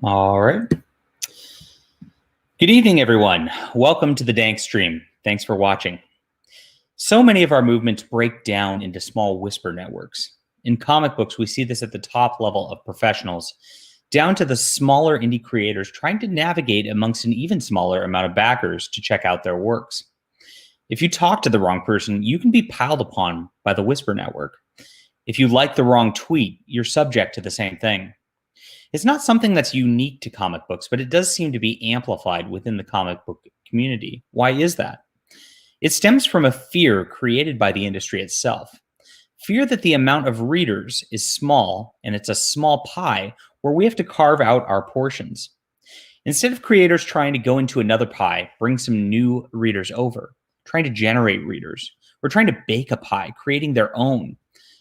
All right. Good evening, everyone. Welcome to the Dankstream. Thanks for watching. So many of our movements break down into small whisper networks. In comic books, we see this at the top level of professionals, down to the smaller indie creators trying to navigate amongst an even smaller amount of backers to check out their works. If you talk to the wrong person, you can be piled upon by the whisper network. If you like the wrong tweet, you're subject to the same thing. It's not something that's unique to comic books, but it does seem to be amplified within the comic book community. Why is that? It stems from a fear created by the industry itself. Fear that the amount of readers is small, and it's a small pie where we have to carve out our portions. Instead of creators trying to go into another pie, bring some new readers over, trying to generate readers, or trying to bake a pie, creating their own,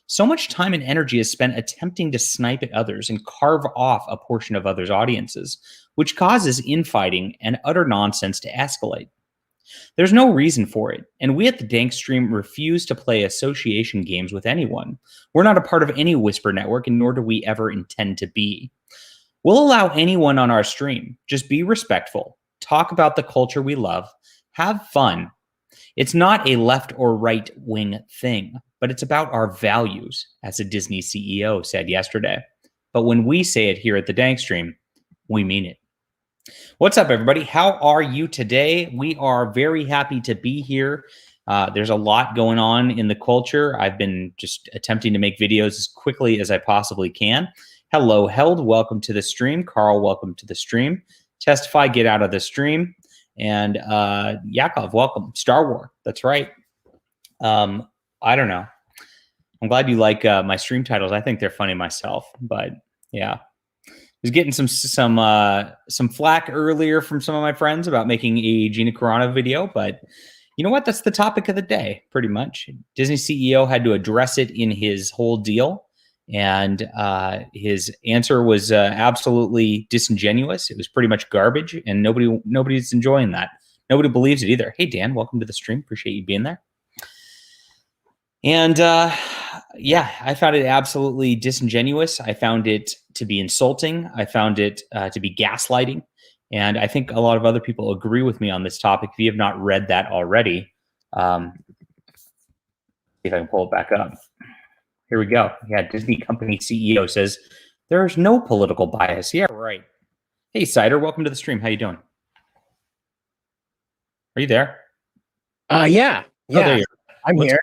so much time and energy is spent attempting to snipe at others and carve off a portion of others' audiences, which causes infighting and utter nonsense to escalate. There's no reason for it, and we at the Dankstream refuse to play association games with anyone. We're not a part of any whisper network, and nor do we ever intend to be. We'll allow anyone on our stream. Just be respectful, talk about the culture we love, have fun. It's not a left or right wing thing, but it's about our values, as a Disney CEO said yesterday. But when we say it here at the Dankstream, we mean it. What's up, everybody? How are you today? We are very happy to be here. There's a lot going on in the culture. I've been just attempting to make videos as quickly as I possibly can. Hello, Held. Welcome to the stream. Carl, welcome to the stream. Testify, get out of the stream. And Yakov, welcome. Star Wars, that's right. I don't know. I'm glad you like my stream titles. I think they're funny myself, but yeah. I was getting some flack earlier from some of my friends about making a Gina Carano video, but you know what? That's the topic of the day, pretty much. Disney CEO had to address it in his whole deal, and his answer was absolutely disingenuous. It was pretty much garbage, and nobody's enjoying that. Nobody believes it either. Hey, Dan, welcome to the stream. Appreciate you being there. And yeah, I found it absolutely disingenuous. I found it to be insulting. I found it to be gaslighting. And I think a lot of other people agree with me on this topic. If you have not read that already, see if I can pull it back up. Here we go. Yeah, Disney company CEO says there's no political bias. Yeah, right. Hey, Cider, welcome to the stream. How you doing? Are you there? Yeah. Oh, there you are. I'm here.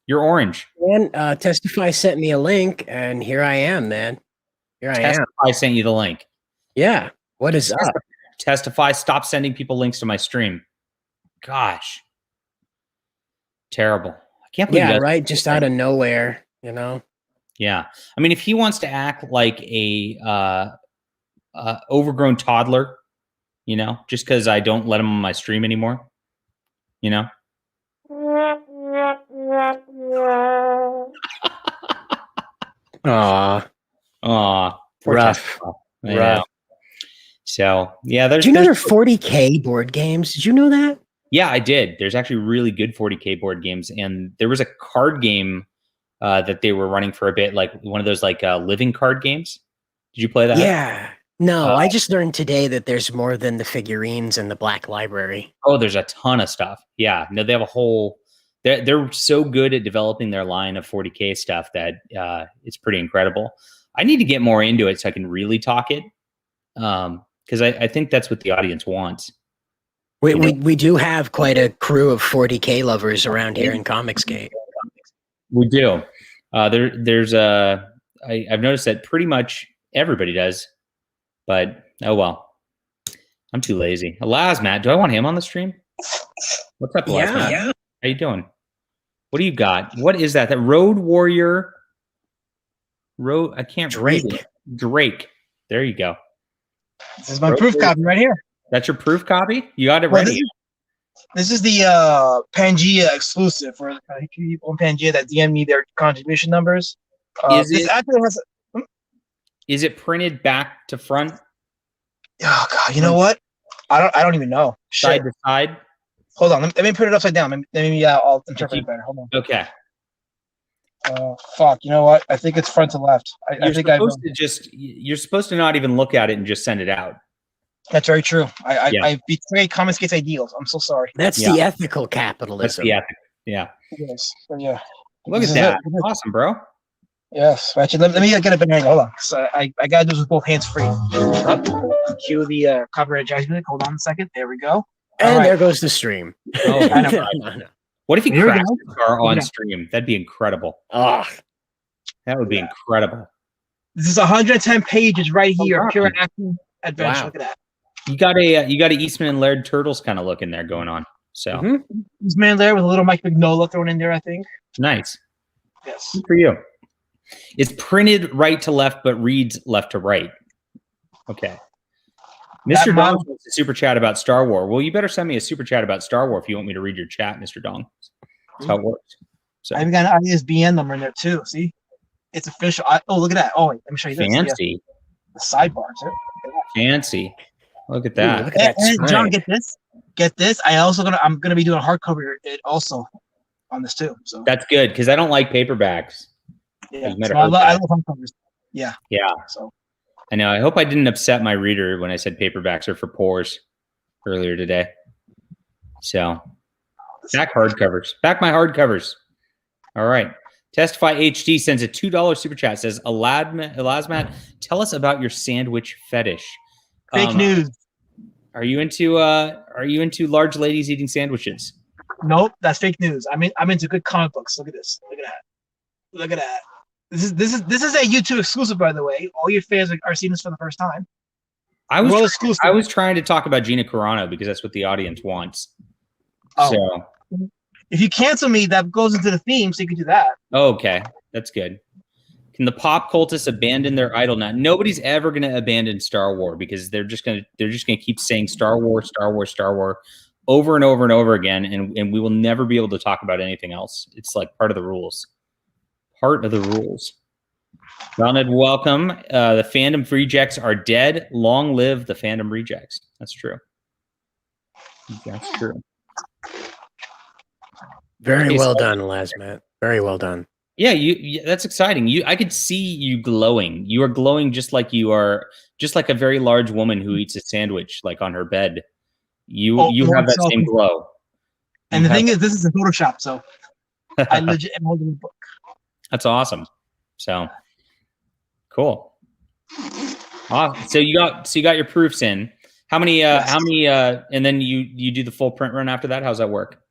You're orange. And Testify sent me a link, and here I am, man. Here I am. Testify sent you the link. Yeah. What is up? Testify, stop sending people links to my stream. Gosh. Terrible. I can't believe Yeah, right? Just out of nowhere, you know? Yeah. I mean, if he wants to act like a overgrown toddler, you know, just because I don't let him on my stream anymore, you know? Rough. Rough. So yeah, Did you know there are 40K board games? Did you know that? Yeah, I did. There's actually really good 40K board games, and there was a card game that they were running for a bit, like one of those like living card games. Did you play that? Yeah. No, I just learned today that there's more than the figurines in the Black Library. Oh, there's a ton of stuff. Yeah, no, they have a whole. They're so good at developing their line of 40K stuff that it's pretty incredible. I need to get more into it so I can really talk it, because I think that's what the audience wants. We do have quite a crew of 40K lovers around here in Comicsgate. We do. There's I've noticed that pretty much everybody does, but oh well. I'm too lazy. Matt, do I want him on the stream? What's up, Matt? Yeah. How you doing? What do you got? What is that? That Road Warrior? I can't read it. Drake. There you go. This is my proof copy right here. That's your proof copy? You got it ready? This is the Pangea exclusive for people in Pangea that DM me their contribution numbers. Is it printed back to front? Oh God, you know what? I don't even know. Side to side? Hold on, let me put it upside down. Maybe I'll interpret it better. Hold on. Okay. Fuck. You know what? I think it's front to left. I think you're supposed to not even look at it and just send it out. That's very true. I betrayed Comicscape's ideals. I'm so sorry. That's the ethical capitalism. That's the ethic. Yeah. Yes. Yeah. Look at that. Awesome, bro. Yes. Actually, let me get a banana. Hold on. So I gotta do this with both hands free. Cue the copyright music. Hold on a second. There we go. And there goes the stream. Oh, I know. no. What if he crashed the car on stream? That'd be incredible. Oh, that would be incredible. This is 110 pages right here. Pure action adventure. Wow. Look at that. You got a Eastman and Laird Turtles kind of look in there going on. So Eastman and Laird with a little Mike Mignola thrown in there, I think. Nice. Yes. Good for you. It's printed right to left, but reads left to right. Okay. Mr. Dong wants a super chat about Star Wars. Well, you better send me a super chat about Star Wars if you want me to read your chat, Mr. Dong. That's how it works. So I've got an ISBN number in there too. See, it's official. Look at that. Oh, wait, let me show you this. Fancy. The sidebars. Fancy. Look at that. Ooh, look at that. And John, get this. Get this. I'm gonna be doing a hardcover it also on this too. So that's good because I don't like paperbacks. Yeah, so I love hardcovers. Yeah. Yeah. So I know. I hope I didn't upset my reader when I said paperbacks are for pores earlier today. So back hardcovers. Back my hardcovers. All right. Testify HD sends a $2 super chat. Says, Elasmat, tell us about your sandwich fetish. Fake news. Are you into large ladies eating sandwiches? Nope, that's fake news. I'm into good comic books. Look at this. Look at that. Look at that. This is a YouTube exclusive, by the way. All your fans are seeing this for the first time. I was trying to talk about Gina Carano because that's what the audience wants. Oh. So if you cancel me, that goes into the theme, so you can do that. Oh, okay, that's good. Can the pop cultists abandon their idol now? Nobody's ever going to abandon Star Wars because they're just going to keep saying Star Wars, Star Wars, Star Wars over and over and over again, and we will never be able to talk about anything else. It's like part of the rules. Part of the rules. Ronald, welcome. The fandom rejects are dead. Long live the fandom rejects. That's true. That's true. Very well done, Elasmat. Very well done. Yeah, that's exciting. I could see you glowing. You are glowing just like a very large woman who eats a sandwich like on her bed. You have that same glow. And the thing is, this is a Photoshop, so I legit am holding the book. That's awesome. So cool. So you got your proofs in. How many and then you do the full print run after that? How's that work?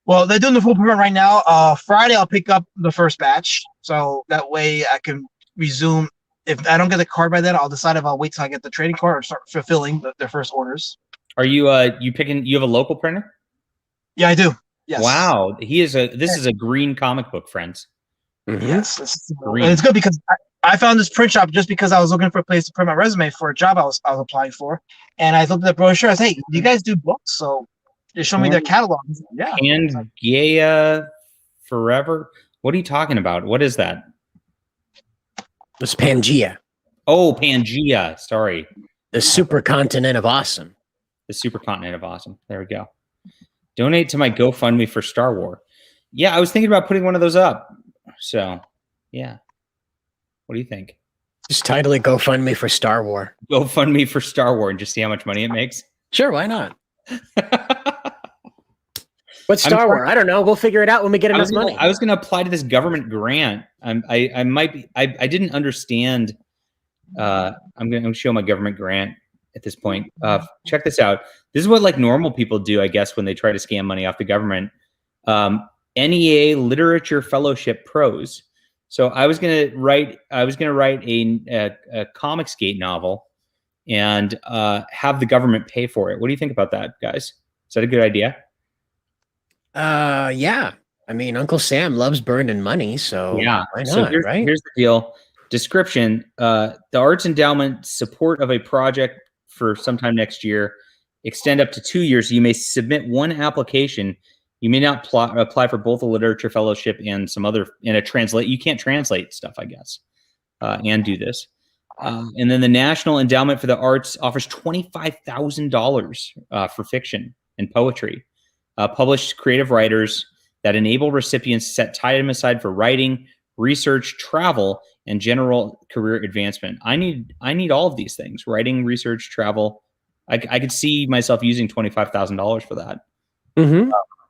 Well, they're doing the full print right now. Friday I'll pick up the first batch, so that way I can resume. If I don't get the card by then, I'll decide if I'll wait till I get the trading card or start fulfilling their first orders. Are you you have a local printer? Yeah, I do. Yes. Wow. This is a green comic book, friends. Mm-hmm. Yes. And it's good because I found this print shop just because I was looking for a place to print my resume for a job I was applying for. And I looked at the brochure. I said, hey, do you guys do books? So they showed me their catalog. Yeah. Pangea Forever. What are you talking about? What is that? It's Pangea. Oh, Pangea. Sorry. The supercontinent of awesome. The supercontinent of awesome. There we go. Donate to my GoFundMe for Star Wars. Yeah, I was thinking about putting one of those up. So, yeah. What do you think? Just title it GoFundMe for Star Wars. GoFundMe for Star Wars and just see how much money it makes? Sure, why not? What's Star Wars? I don't know. We'll figure it out when we get enough money. I was going to apply to this government grant. I didn't understand. I'm going to show my government grant at this point. Check this out. This is what like normal people do, I guess, when they try to scam money off the government. NEA Literature Fellowship Pros. So I was going to write a Comicsgate novel and have the government pay for it. What do you think about that, guys? Is that a good idea? Yeah. I mean, Uncle Sam loves burning money, so yeah. Why not, so here's the deal. Description: the Arts Endowment support of a project for sometime next year, extend up to 2 years. You may submit one application. You may not apply for both a literature fellowship and some other You can't translate stuff, I guess, and do this. And then the National Endowment for the Arts offers $25,000 for fiction and poetry. Published creative writers that enable recipients to set time aside for writing, research, travel, and general career advancement. I need all of these things: writing, research, travel. I could see myself using $25,000 for that.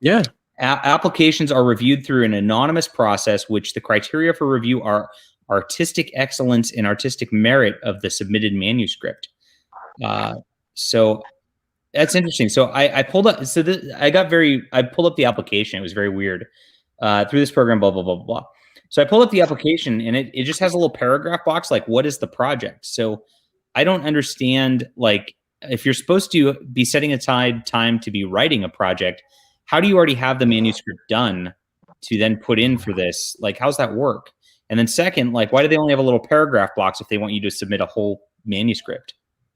Yeah. Applications are reviewed through an anonymous process, which the criteria for review are artistic excellence and artistic merit of the submitted manuscript. So that's interesting. So I pulled up. So I pulled up the application. It was very weird. Through this program, blah blah blah blah blah. So I pulled up the application, and it just has a little paragraph box like, what is the project? So I don't understand, like, if you're supposed to be setting aside time to be writing a project, how do you already have the manuscript done to then put in for this? Like, how's that work? And then second, like, why do they only have a little paragraph box if they want you to submit a whole manuscript?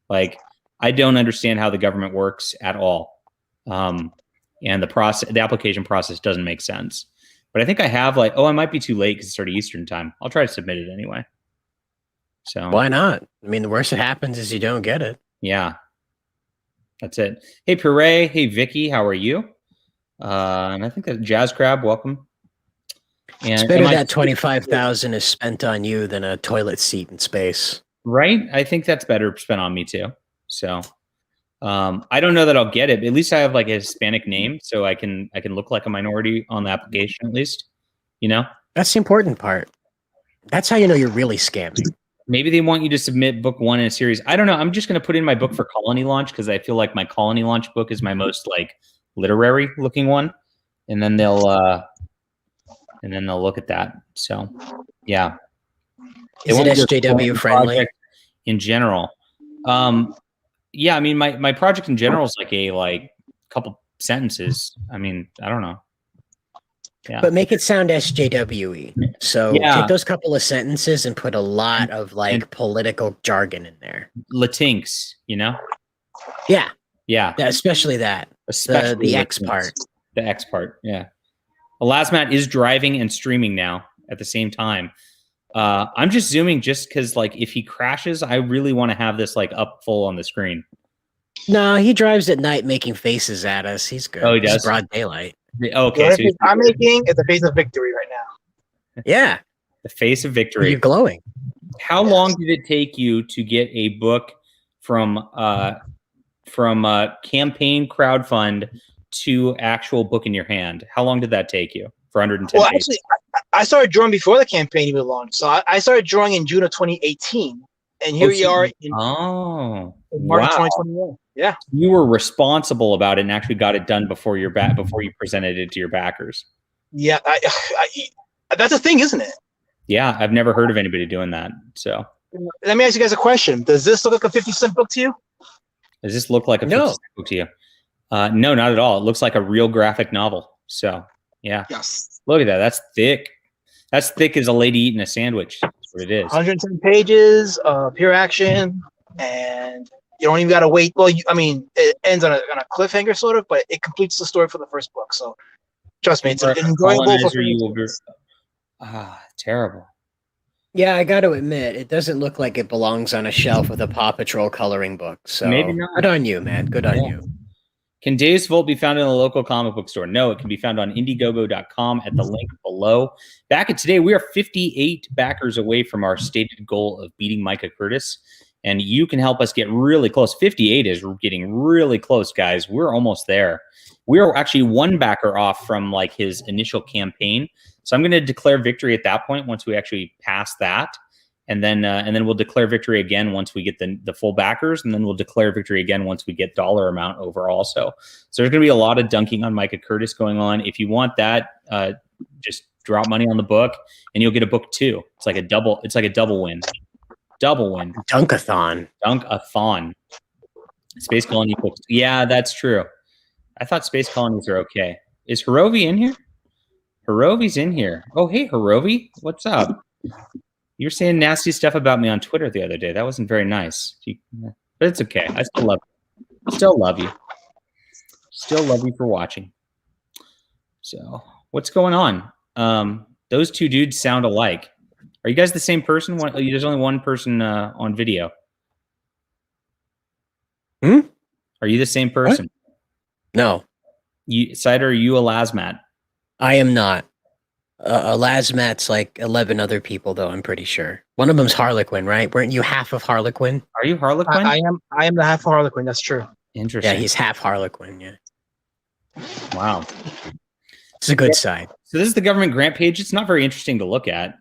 Like, I don't understand how the government works at all. And the application process doesn't make sense. But I think I have, like, I might be too late because it's already Eastern time. I'll try to submit it anyway. So why not? I mean, the worst that happens is you don't get it. Yeah. That's it. Hey, Puree. Hey, Vicky. How are you? And I think that Jazz Crab, welcome. And it's better that 25,000 is spent on you than a toilet seat in space. Right? I think that's better spent on me too. So I don't know that I'll get it. But at least I have like a Hispanic name, so I can look like a minority on the application at least. You know? That's the important part. That's how you know you're really scamming. Maybe they want you to submit book 1 in a series. I don't know. I'm just going to put in my book for Colony Launch because I feel like my Colony Launch book is my most like literary looking one, and then they'll look at that. So, yeah. Is it SJW friendly in general? Yeah. I mean, my project in general is like a couple sentences. I mean, I don't know. Yeah. But make it sound SJWE. So take those couple of sentences and put a lot of like political jargon in there. Latinx, you know? Yeah. Yeah. Especially that. Especially the X part. The X part, yeah. Elasmat is driving and streaming now at the same time. I'm just zooming just because, like, if he crashes, I really want to have this like up full on the screen. No, he drives at night making faces at us. He's good. Oh, he does? It's broad daylight. Okay. So I'm making is the face of victory right now. Yeah. The face of victory. You're glowing. How long did it take you to get a book from campaign crowdfund to actual book in your hand? How long did that take you for 110 Well, pages? actually, I started drawing before the campaign even launched. So I started drawing in June of 2018. And here we are in March of 2021. Yeah. You were responsible about it and actually got it done before you presented it to your backers. Yeah. That's a thing, isn't it? Yeah. I've never heard of anybody doing that. So let me ask you guys a question. Does this look like a 50-cent book to you? Does this look like a 50-cent book to you? No, not at all. It looks like a real graphic novel. So yeah. Yes. Look at that. That's thick. That's thick as a lady eating a sandwich. That's what it is. 110 pages, pure action, and you don't even got to wait. Well, it ends on a cliffhanger sort of, but it completes the story for the first book. So trust me, it's enjoyable. Terrible. Yeah, I got to admit, it doesn't look like it belongs on a shelf with a Paw Patrol coloring book. So maybe not. Good on you, man. Good on you. Can Dave's Vault be found in a local comic book store? No, it can be found on Indiegogo.com at the link below. Back at today, we are 58 backers away from our stated goal of beating Micah Curtis, and you can help us get really close. 58 is getting really close, guys. We're almost there. We're actually one backer off from like his initial campaign. So I'm going to declare victory at that point once we actually pass that. And then we'll declare victory again once we get the full backers, and then we'll declare victory again once we get dollar amount over also. So there's going to be a lot of dunking on Micah Curtis going on. If you want that, just drop money on the book, and you'll get a book too. It's like a double win. Double win. Dunkathon. Dunkathon. Space Colony books. Yeah, that's true. I thought Space Colonies are okay. Is Hirovi in here? Hirovi's in here. Oh, hey, Hirovi. What's up? You were saying nasty stuff about me on Twitter the other day. That wasn't very nice. But it's okay. I still love you. Still love you. Still love you for watching. So, what's going on? Those two dudes sound alike. Are you guys the same person? There's only one person on video. Are you the same person? What? No. Cider, are you a Lasmat? I am not. Lazmat's like 11 other people, though, I'm pretty sure. One of them's Harlequin, right? Weren't you half of Harlequin? Are you Harlequin? I am the half Harlequin. That's true. Interesting. Yeah, he's half Harlequin. Yeah. Wow. It's a good side. So this is the government grant page. It's not very interesting to look at.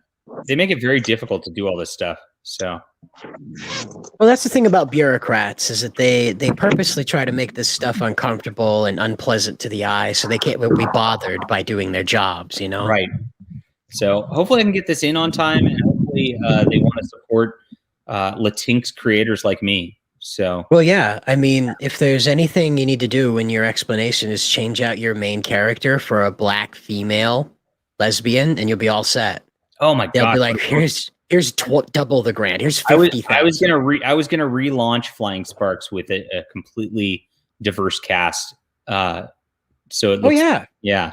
They make it very difficult to do all this stuff. So, well, that's the thing about bureaucrats is that they purposely try to make this stuff uncomfortable and unpleasant to the eye, so they can't be bothered by doing their jobs. You know, right. So hopefully I can get this in on time, and hopefully they want to support Latinx creators like me. So, well, yeah. I mean, if there's anything you need to do in your explanation is change out your main character for a black female lesbian, and you'll be all set. Oh my god! They'll be like, here's double the grant. Here's 50,000. I was gonna relaunch Flying Sparks with a completely diverse cast. So it looks, yeah.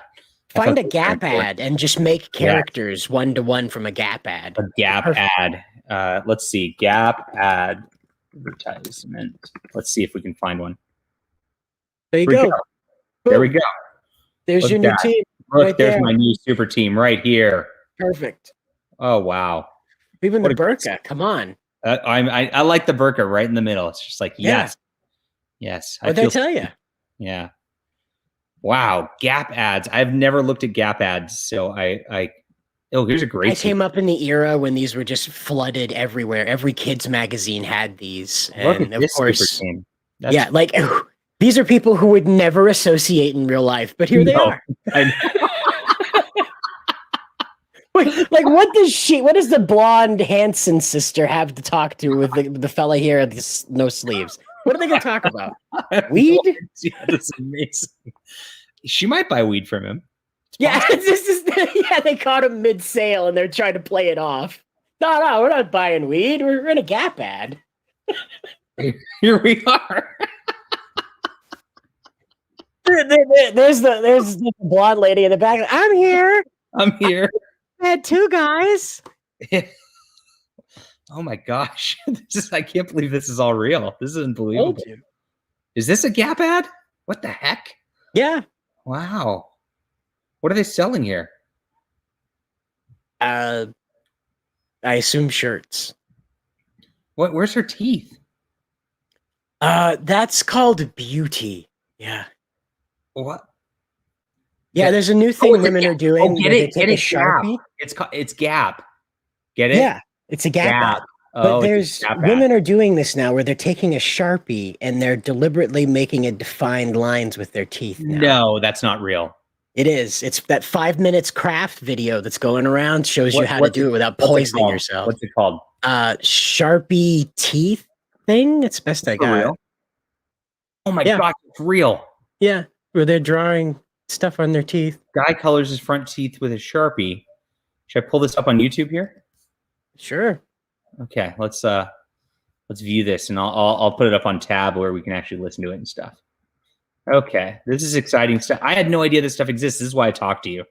Find a Gap ad and just make characters 1-to-1 from a Gap ad. A Gap ad. Let's see, Gap ad advertisement. Let's see if we can find one. There you go. There we go. There's your new team. Look, right there's there. my new super team right here. Perfect. Oh wow. Even the burqa. Come on. I like the burqa right in the middle. It's just like yes. What'd I tell you? Yeah. Wow, Gap ads. I've never looked at Gap ads, so oh, here's a great. I came up in the era when these were just flooded everywhere. Every kids magazine had these, Look and at this of course, super team. yeah, like these are people who would never associate in real life, but here they are. Wait, like what does the blonde Hanson sister have to talk to with the fella here at this no sleeves? What are they gonna talk about? Weed? Yeah, that's amazing. She might buy weed from him. Yeah, they caught him mid-sale and they're trying to play it off. No, we're not buying weed. We're in a Gap ad. Here we are. There's the blonde lady in the back. I'm here. I had 2 guys. Oh my gosh. I can't believe this is all real. This is unbelievable. Is this a Gap ad? What the heck? Yeah. Wow. What are they selling here? I assume shirts. Where's her teeth? That's called beauty. Yeah. What? Yeah, there's a new thing women are doing. Oh, get it, Sharpie. It's Gap. Get it? Yeah, it's a Gap ad. But there's women are doing this now where they're taking a Sharpie and they're deliberately making it defined lines with their teeth now. No, that's not real. It is. It's that 5 minutes craft video that's going around shows you how to do it without poisoning yourself. What's it called? Sharpie teeth thing. It's best I got. Real? Oh my god, it's real. Yeah, where they're drawing stuff on their teeth. Guy colors his front teeth with a Sharpie. Should I pull this up on YouTube here? Sure. Okay, let's view this, and I'll put it up on tab where we can actually listen to it and stuff. Okay, this is exciting stuff. I had no idea this stuff exists. This is why I talk to you,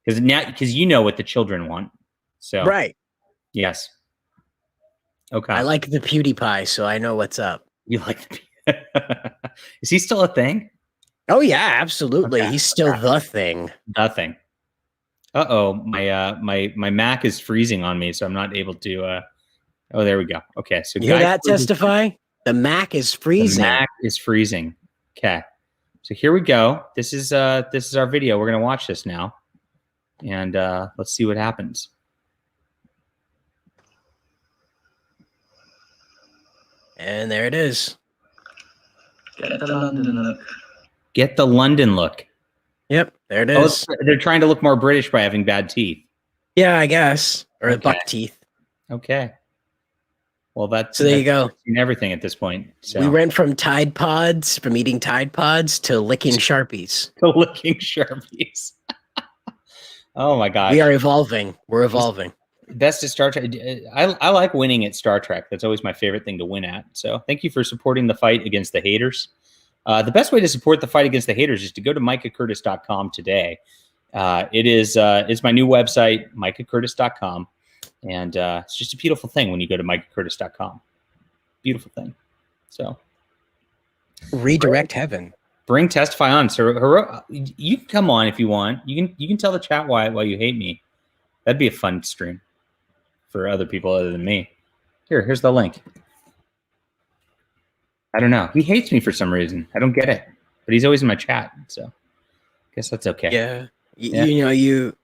because you know what the children want. So right. Yes. Okay. I like the PewDiePie, so I know what's up. You like? Is he still a thing? Oh yeah, absolutely. Okay. He's still the thing. The thing. Uh-oh, my Mac is freezing on me, so I'm not able to. Oh, there we go. Okay, so you hear that testify? The Mac is freezing. The Mac is freezing. Okay, so here we go. This is our video. We're gonna watch this now, and let's see what happens. And there it is. Get the London look. Get the London look. Yep, there it is. Oh, they're trying to look more British by having bad teeth. Yeah, I guess. Or buck teeth. Okay. Well, so there you go. Seen everything at this point. So. We went from eating Tide Pods to licking Sharpies. To licking Sharpies. Oh my gosh. We are evolving. We're evolving. Best at Star Trek. I like winning at Star Trek. That's always my favorite thing to win at. So thank you for supporting the fight against the haters. The best way to support the fight against the haters is to go to micahcurtis.com today. It's my new website, micahcurtis.com. And it's just a beautiful thing when you go to micahcurtis.com. Beautiful thing. So redirect heaven. Bring Testify on. So you can come on if you want. You can tell the chat why you hate me. That'd be a fun stream for other people other than me. Here's the link. I don't know. He hates me for some reason. I don't get it. But he's always in my chat, so I guess that's okay. Yeah.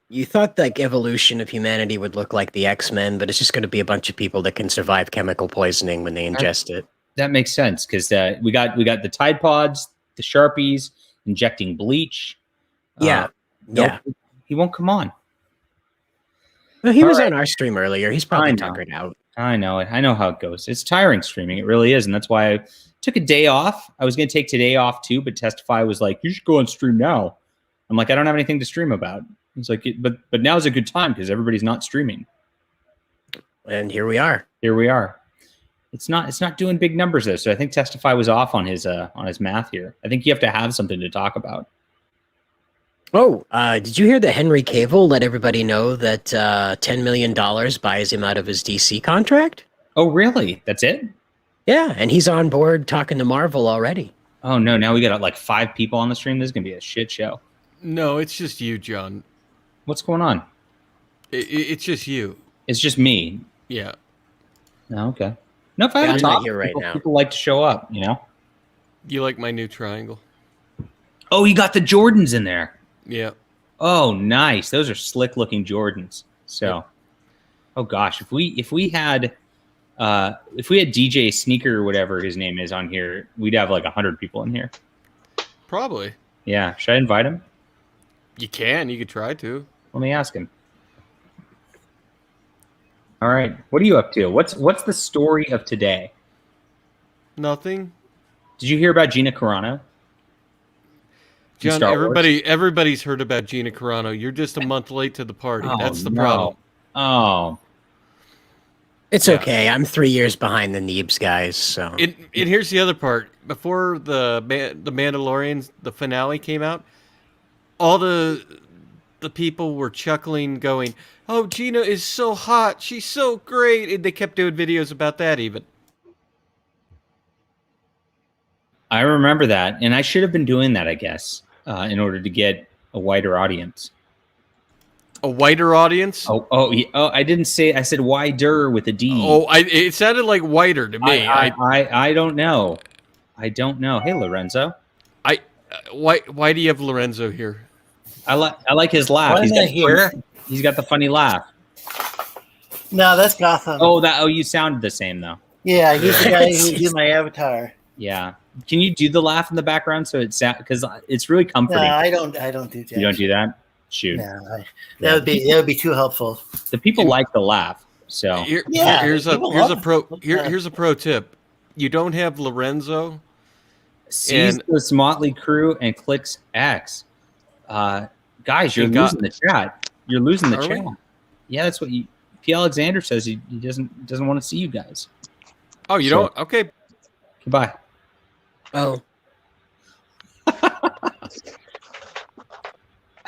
You thought like evolution of humanity would look like the X-Men, but it's just going to be a bunch of people that can survive chemical poisoning when they ingest it. That makes sense because we got the Tide Pods, the Sharpies injecting bleach. Yeah. Nope, he won't come on. Well, he was on our stream earlier. He's probably tuckered out. I know it. I know how it goes. It's tiring streaming. It really is, and that's why I took a day off. I was going to take today off too, but Testify was like, "You should go on stream now." I'm like, "I don't have anything to stream about." He's like, "But now's a good time because everybody's not streaming." And here we are. Here we are. It's not doing big numbers though, so I think Testify was off on his math here. I think you have to have something to talk about. Oh, did you hear that Henry Cavill let everybody know that $10 million buys him out of his DC contract? Oh, really? That's it? Yeah, and he's on board talking to Marvel already. Oh, no. Now we got like 5 people on the stream. This is going to be a shit show. No, it's just you, John. What's going on? It's just you. It's just me. Yeah. Oh, okay. No, if I have I'm a not topic, here right now. people like to show up, you know? You like my new triangle? Oh, you got the Jordans in there. Yeah. Oh, nice. Those are slick looking Jordans. So, oh gosh, if we had DJ Sneaker or whatever his name is on here, we'd have like 100 people in here. Probably. Yeah. Should I invite him? You can. You could try to. Let me ask him. All right. What are you up to? What's the story of today? Nothing. Did you hear about Gina Carano? John, everybody's heard about Gina Carano. You're just a month late to the party. Oh, That's the problem. Oh. It's okay. I'm 3 years behind the Neebs guys. So And here's the other part. Before the Mandalorian, the finale came out, all the people were chuckling, going, "Oh, Gina is so hot. She's so great." And they kept doing videos about that even. I remember that, and I should have been doing that, I guess, in order to get a wider audience. A wider audience? Yeah. I didn't say. I said wider with a D. Oh, it sounded like whiter to me. I don't know. I don't know. Hey, Lorenzo. Why do you have Lorenzo here? I like his laugh. He's got the funny laugh. No, that's Gotham. Oh, you sounded the same though. Yeah, he's the guy who did my avatar. Yeah. Can you do the laugh in the background so it sound, because it's really comforting? No, I don't do that. You don't do that? Shoot. No, that would be too helpful. The people like the laugh. So here's a pro tip. You don't have Lorenzo. Sees this motley crew and clicks X. Guys, you're losing the chat. You're losing the chat. Yeah, that's what P. Alexander says. He doesn't want to see you guys. Oh, you don't? Okay. Goodbye. Oh. I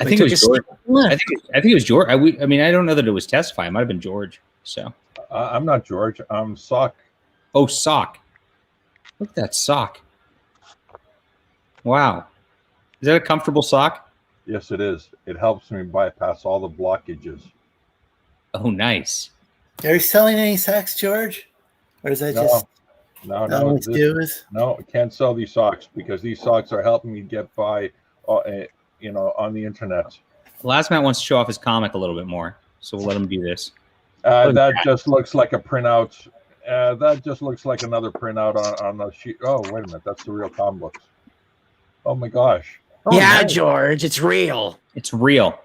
think it was George. I think it was George. I mean, I don't know that it was Testify. It might have been George. So I'm not George. I'm Sock. Oh, Sock. Look at that sock. Wow. Is that a comfortable sock? Yes, it is. It helps me bypass all the blockages. Oh, nice. Are you selling any socks, George? Or is that just no? No, I can't sell these socks because these socks are helping me get by, on the internet. Last man wants to show off his comic a little bit more, so we'll let him do this. That just looks like a printout. That just looks like another printout on the sheet. Oh, wait a minute. That's the real comic books. Oh, my gosh. Oh, yeah, nice. George, it's real. It's real.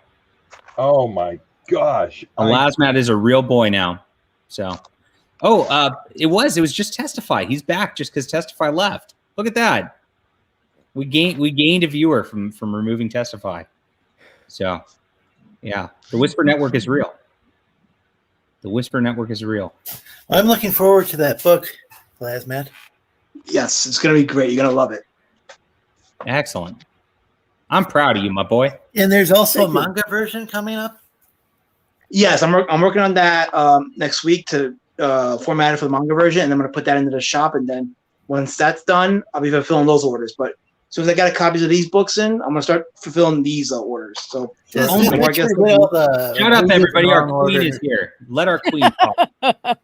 Oh, my gosh. Lasmat is a real boy now. So, it was just Testify. He's back just because Testify left. Look at that. We gained a viewer from removing Testify. So, yeah, the Whisper Network is real. The Whisper Network is real. I'm looking forward to that book, Lasmat. Yes, it's going to be great. You're going to love it. Excellent. I'm proud of you, my boy. And there's also a manga version coming up? Yes, I'm working on that next week to format it for the manga version, and I'm going to put that into the shop. And then once that's done, I'll be fulfilling those orders. But soon as I got copies of these books in, I'm gonna start fulfilling these orders. So Just the more I make guess, sure to get all the Shut up, movies everybody. in Our wrong queen order. is here. Let our queen talk.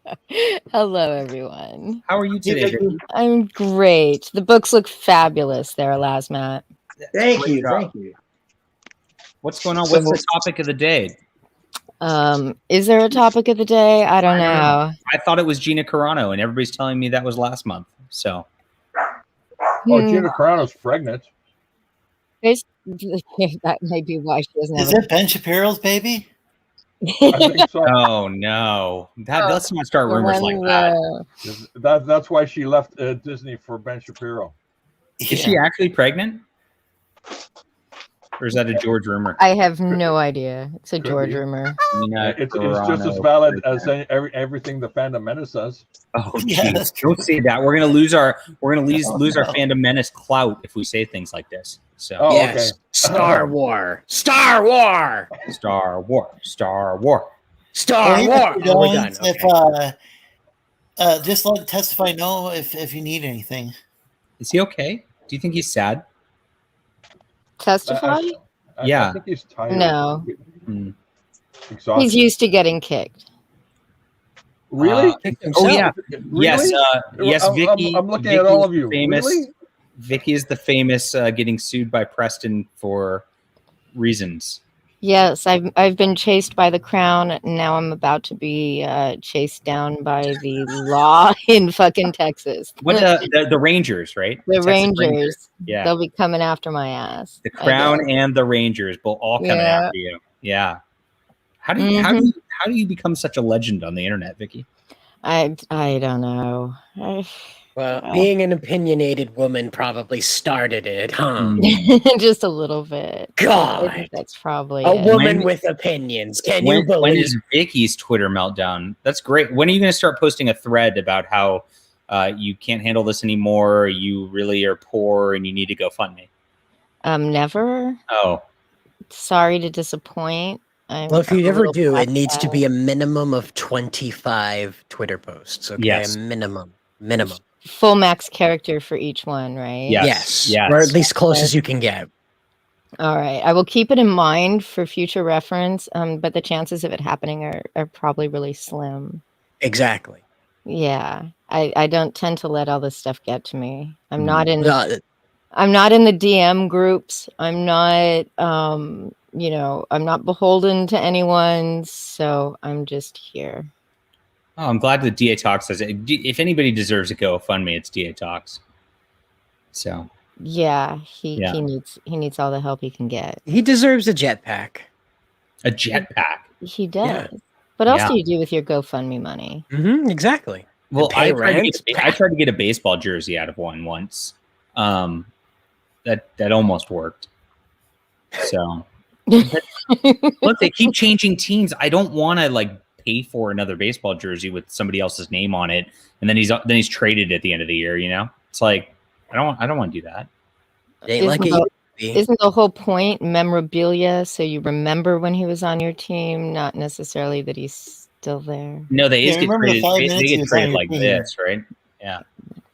Hello, everyone. How are you today, Vicky? I'm great. The books look fabulous there, Lasmat. thank Great you, job. thank you. What's going on? So- What's the topic of the day? Is there a topic of the day? I don't know. I thought it was Gina Carano, and everybody's telling me that was last month. So Oh, Hmm. Gina Carano's pregnant. That may be why she doesn't have Is it Ben Shapiro's baby? I think so. oh no, let's not start rumors like that. That's why she left Disney for Ben Shapiro. Is she actually pregnant? Or is that a George rumor? I have no idea. It's a Could George be. rumor. It's just as valid as everything the Phantom Menace says. Oh, Yeah, geez. that's true. Don't say that. We're gonna lose our lose our Phantom Menace clout if we say things like this. So Oh, Yes. okay. Star War. Star War. Star War, Star War. Star War. Oh, we're done. If Okay. just let Testify know if you need anything. Is he okay? Do you think he's sad? Testify? Yeah. I think he's tired. No. Hmm. Exhausted. He's used to getting kicked. Really? Oh yeah. Really? Yes. Yes. I'm- Vicky. I'm looking Vicky at all is of you. Famous. Really? Vicky is the famous getting sued by Preston for reasons. Yes, I've been chased by the crown. Now I'm about to be chased down by the law in fucking Texas. What the Rangers, right? The Texas Rangers. Yeah. They'll be coming after my ass. The I Crown guess. and the Rangers will all coming Yeah. after you. Yeah. How do you become such a legend on the internet, Vicky? I don't know. Well, being an opinionated woman probably started it, huh? Just a little bit. I God. think that's probably A it. woman with opinions. Can you When believe? is Vicky's Twitter meltdown? That's great. When are you going to start posting a thread about how you can't handle this anymore? You really are poor and you need to go fund me. Never. Oh, Sorry to disappoint. Well, if you I'm a ever little do, it past needs to that. be a minimum of 25 Twitter posts. Okay, Yes. a minimum. Full max character for each one, right? Yes. Yes. Or at least close as you can get. All right. I will keep it in mind for future reference. But the chances of it happening are probably really slim. Exactly. Yeah. I don't tend to let all this stuff get to me. I'm Mm. not in the DM groups. I'm not I'm not beholden to anyone, so I'm just here. Oh, I'm glad that DA Talks says it. If anybody deserves a GoFundMe, it's DA Talks. So Yeah, he Yeah. he needs all the help he can get. He deserves a jetpack. a jetpack. He does. Yeah. What else Yeah. do you do with your GoFundMe money? Exactly. Well, pay I tried rent. to get a baseball jersey out of one once. That almost worked. So look, they keep changing teams. I don't want to pay for another baseball jersey with somebody else's name on it, and then he's traded at the end of the year. You know, it's like I don't want to do that. It ain't like it Isn't used to be. Isn't the whole point memorabilia so you remember when he was on your team, not necessarily that he's still there? No, they just get remember the traded. 5 They minutes he get was on traded your like team. this, right? Yeah.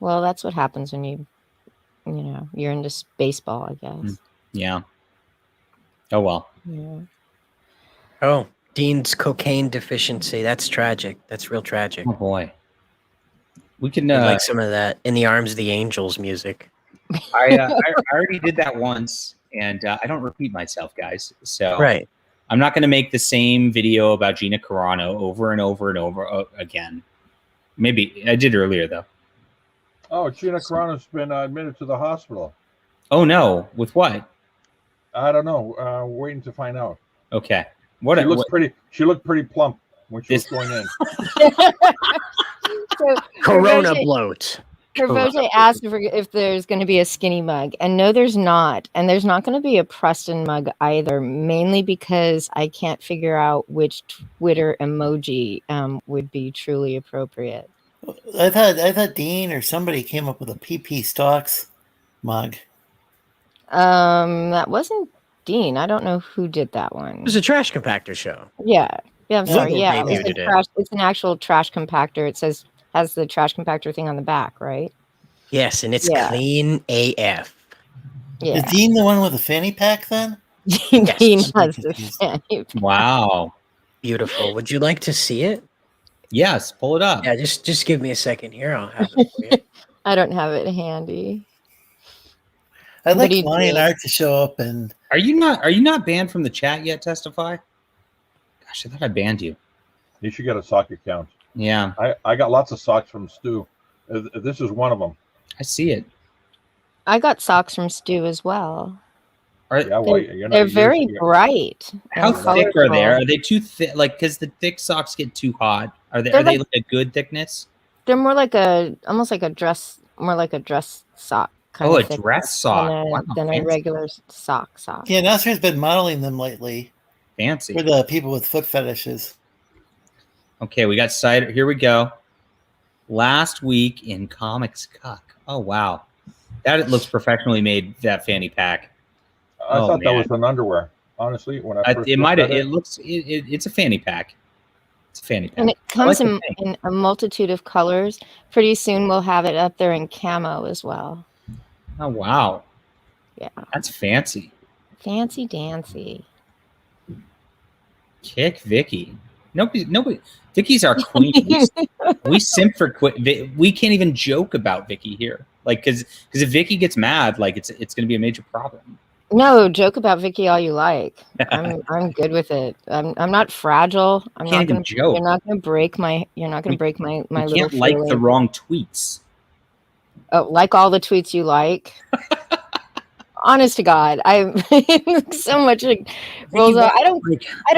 Well, that's what happens when you're into baseball, I guess. Yeah. Oh well. Yeah. Oh, Dean's cocaine deficiency. That's tragic. That's real tragic. Oh boy. We can. I'd like some of that In the Arms of the Angels music. I already did that once, and I don't repeat myself, guys. So Right. I'm not going to make the same video about Gina Carano over and over and over again. Maybe I did earlier though. Oh, Gina Carano's been admitted to the hospital. Oh no! With what? I don't know. Waiting to find out. Okay. She looked pretty plump when she was going in. So, Corona Hervoge- bloat. Hervoge asked if there's going to be a skinny mug, and no, there's not. And there's not going to be a Preston mug either, mainly because I can't figure out which Twitter emoji would be truly appropriate. I thought Dean or somebody came up with a PP Stocks mug. That wasn't Dean. I don't know who did that one. It was a trash compactor show. Yeah. I'm sorry. Legal Yeah, debuted it. it's an actual trash compactor. It has the trash compactor thing on the back, right? Yes, and it's Yeah. clean AF. Yeah. Is Dean the one with the fanny pack then? Dean has the Confused. fanny. Wow. Beautiful. Would you like to see it? Yes, pull it up. Yeah, just give me a second here. I'll have it for you. I don't have it handy. I'd But like he lion did. art to show up and Are you not banned from the chat yet, Testify? Gosh, I thought I banned you. You should get a sock account. Yeah, I got lots of socks from Stu. This is one of them. I see it. I got socks from Stu as well. Yeah, well, you're not, They're very bright. How and thick are they? colorful. Are they too thick? Like, because the thick socks get too hot. Are they? They're Are they like- like a good thickness? They're more like almost like a dress, more like a dress sock. Kind Oh, of a thick dress sock. Wow, than a fancy. regular sock. yeah, Nasser's been modeling them lately Fancy. for the people with foot fetishes. Okay, we got cider. Here we go. Last week in Comics Cuck. Oh wow, that looks professionally made. That fanny pack. I Oh, thought that man. was an underwear. Honestly, when I first It looked might have. at It looks. It's a fanny pack. It's a fanny pack. And it I comes like the pink. in a multitude of colors. Pretty soon we'll have it up there in camo as well. Oh wow, Yeah. that's fancy. Fancy dancy. Kick Vicky. Nobody. Vicky's our queen. We simp for we can't even joke about Vicky here. Like, because if Vicky gets mad, like it's going to be a major problem. No, joke about Vicky all you like. I'm good with it. I'm not fragile. I'm Can't not even gonna. joke. You're not gonna break my. You're not gonna break my You little. can't like the feeling. wrong tweets. Oh, like all the tweets you like. Honest to God, I so much like rolls out. I don't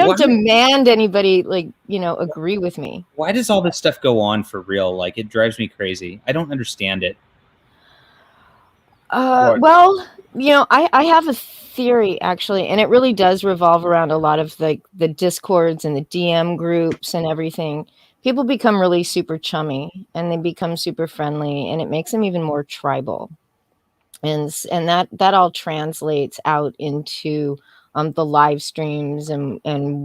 Why- demand anybody agree with me. Why does all this stuff go on for real? Like, it drives me crazy. I don't understand it. What? Well, I have a theory actually, and it really does revolve around a lot of the discords and the DM groups and everything. People become really super chummy and they become super friendly, and it makes them even more tribal. And that all translates out into the live streams and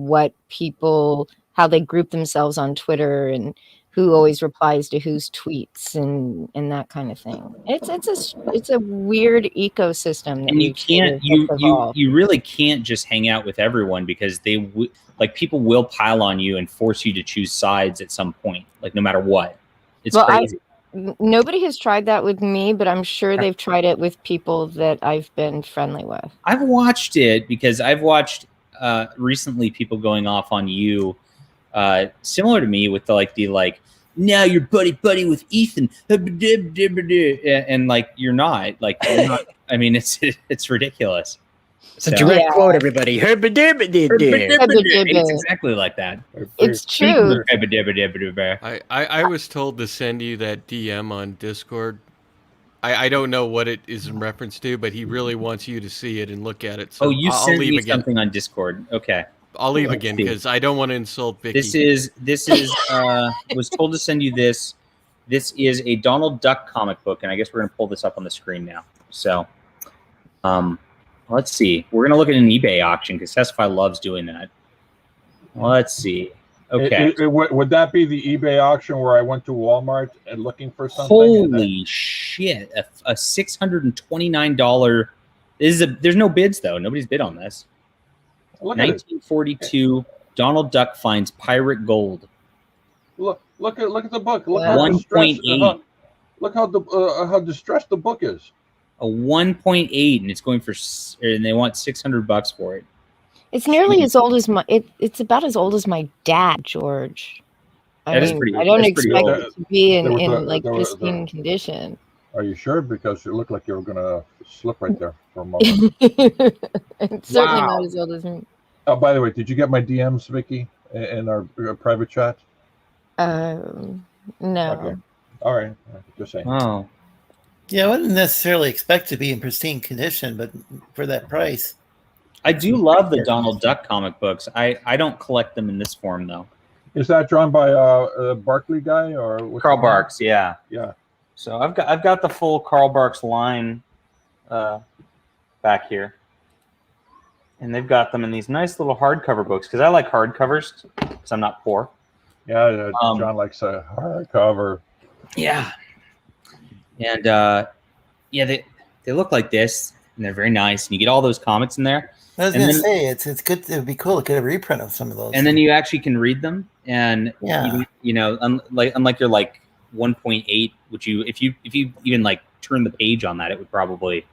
what people, how they group themselves on Twitter and who always replies to whose tweets and that kind of thing. It's a weird ecosystem that And you we've sort can't of evolved. you really can't just hang out with everyone, because people will pile on you and force you to choose sides at some point, like no matter what. It's Well, crazy. Nobody has tried that with me, but I'm sure they've tried it with people that I've been friendly with. I've watched it because I've watched recently people going off on you, similar to me with the now you're buddy with Ethan, and like you're not. I mean, it's ridiculous. It's a direct quote, everybody. It's exactly like that. It's true. I was told to send you that DM on Discord. I don't know what it is in reference to, but he really wants you to see it and look at it. So you I'll sent leave me again. something on Discord. Okay. I'll leave Let's again see. because I don't want to insult Vicky. This is was told to send you this. This is a Donald Duck comic book, and I guess we're gonna pull this up on the screen now. So, let's see. We're gonna look at an eBay auction because Testify loves doing that. Let's see. Okay. Would that be the eBay auction where I went to Walmart and looking for something? Holy shit! A $629. There's no bids though. Nobody's bid on this. Look at it. 1942. Donald Duck finds pirate gold. Look at the book. Look Wow. how distressed. 1.8. Look how distressed the book is. A 1.8, and it's going for, and they want $600 for it. It's nearly as old as my. It's about as old as my dad, George. That is pretty- I don't that's pretty expect old. it to be in There was pristine condition. Are you sure? Because it looked like you were gonna slip right there for a moment. It's certainly Wow. not as old as me. Oh, by the way, did you get my DMs, Vicky, in our private chat? No. Okay. All right. Just saying. Oh, Yeah, I wouldn't necessarily expect to be in pristine condition, but for that price. I do love the Donald Duck comic books. I don't collect them in this form though. Is that drawn by Barkley guy or what's Carl his name? Barks, yeah. Yeah. So I've got the full Carl Barks line back here, and they've got them in these nice little hardcover books because I like hardcovers because I'm not poor. Yeah. John likes a hardcover. Yeah. And they look like this. and they're very nice, and you get all those comics in there. I was And gonna then- say it's good. It would be cool to get a reprint of some of those. And then you actually can read them, and Yeah. you know, unlike your like 1.8, which if you even like turn the page on that, it would probably.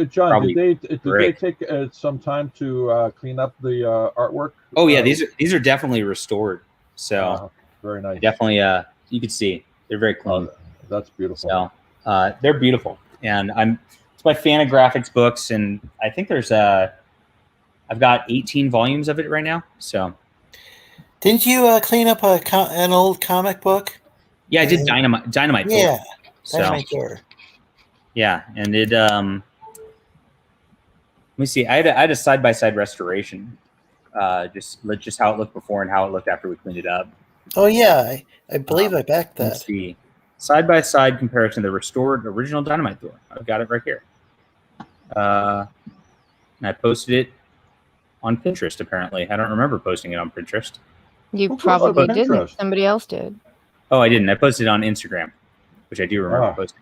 John, Probably did they break. take some time to clean up the artwork? Oh yeah, these are definitely restored. So very nice. definitely, you can see they're very clean. That's beautiful. So they're beautiful, and it's my Fantagraphics books, and I think there's I've got 18 volumes of it right now. So didn't you clean up an old comic book? yeah, I did Dynamite. Yeah, So Dynamite Thor. yeah, and it let me see. I had a side-by-side restoration, just how it looked before and how it looked after we cleaned it up. Oh yeah, I believe I backed Let's that. see. Side-by-side comparison of the restored original Dynamite Thor. I've got it right here. And I posted it on Pinterest, apparently. I don't remember posting it on Pinterest. You Who posted probably on didn't. Pinterest? Somebody else did. Oh, I didn't. I posted it on Instagram, which I do remember posting.